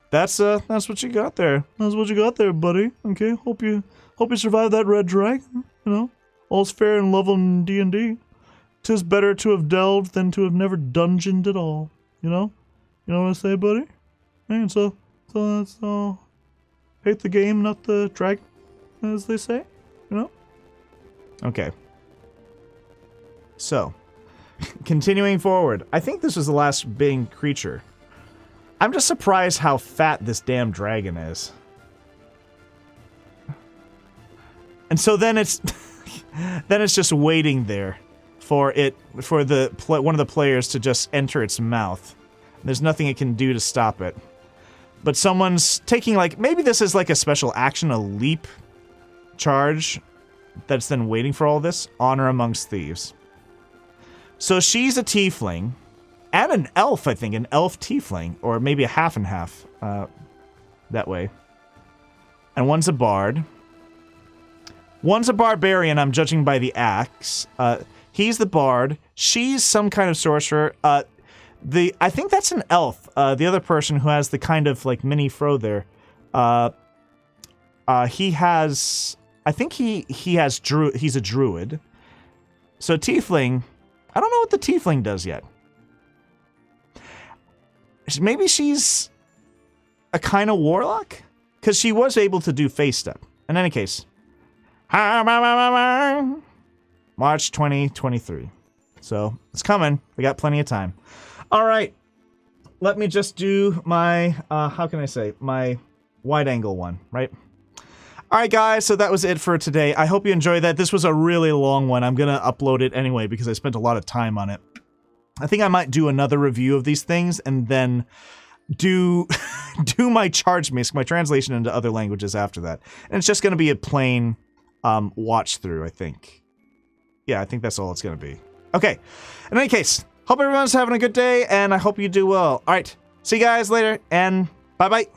That's what you got there. That's what you got there, buddy. Okay, hope you survived that red dragon. You know, all's fair in love on D&D. 'Tis better to have delved than to have never dungeoned at all. You know what I say, buddy? And so that's all. Hate the game, not the dragon, as they say. You know. Okay. So, continuing forward, I think this was the last big creature. I'm just surprised how fat this damn dragon is. And so then it's just waiting there for one of the players to just enter its mouth. There's nothing it can do to stop it. But someone's taking, like, maybe this is like a special action, a leap charge that's then waiting for all this. Honor Amongst Thieves. So she's a tiefling. And an elf, I think. An elf tiefling. Or maybe a half and half. That way. And one's a bard. One's a barbarian, I'm judging by the axe. He's the bard. She's some kind of sorcerer. I think that's an elf. The other person who has the kind of, like, mini fro there. He has... I think he's a druid. So tiefling... I don't know what the tiefling does yet. Maybe she's a kind of warlock? Because she was able to do face step. In any case. March 2023. So, it's coming. We got plenty of time. Alright. Let me just do my, how can I say? My wide angle one, right? Alright guys, so that was it for today. I hope you enjoyed that. This was a really long one. I'm gonna upload it anyway because I spent a lot of time on it. I think I might do another review of these things and then do my CHARJMISK, my translation into other languages after that. And it's just going to be a plain watch through, I think. Yeah, I think that's all it's going to be. Okay. In any case, hope everyone's having a good day and I hope you do well. All right. See you guys later and bye-bye.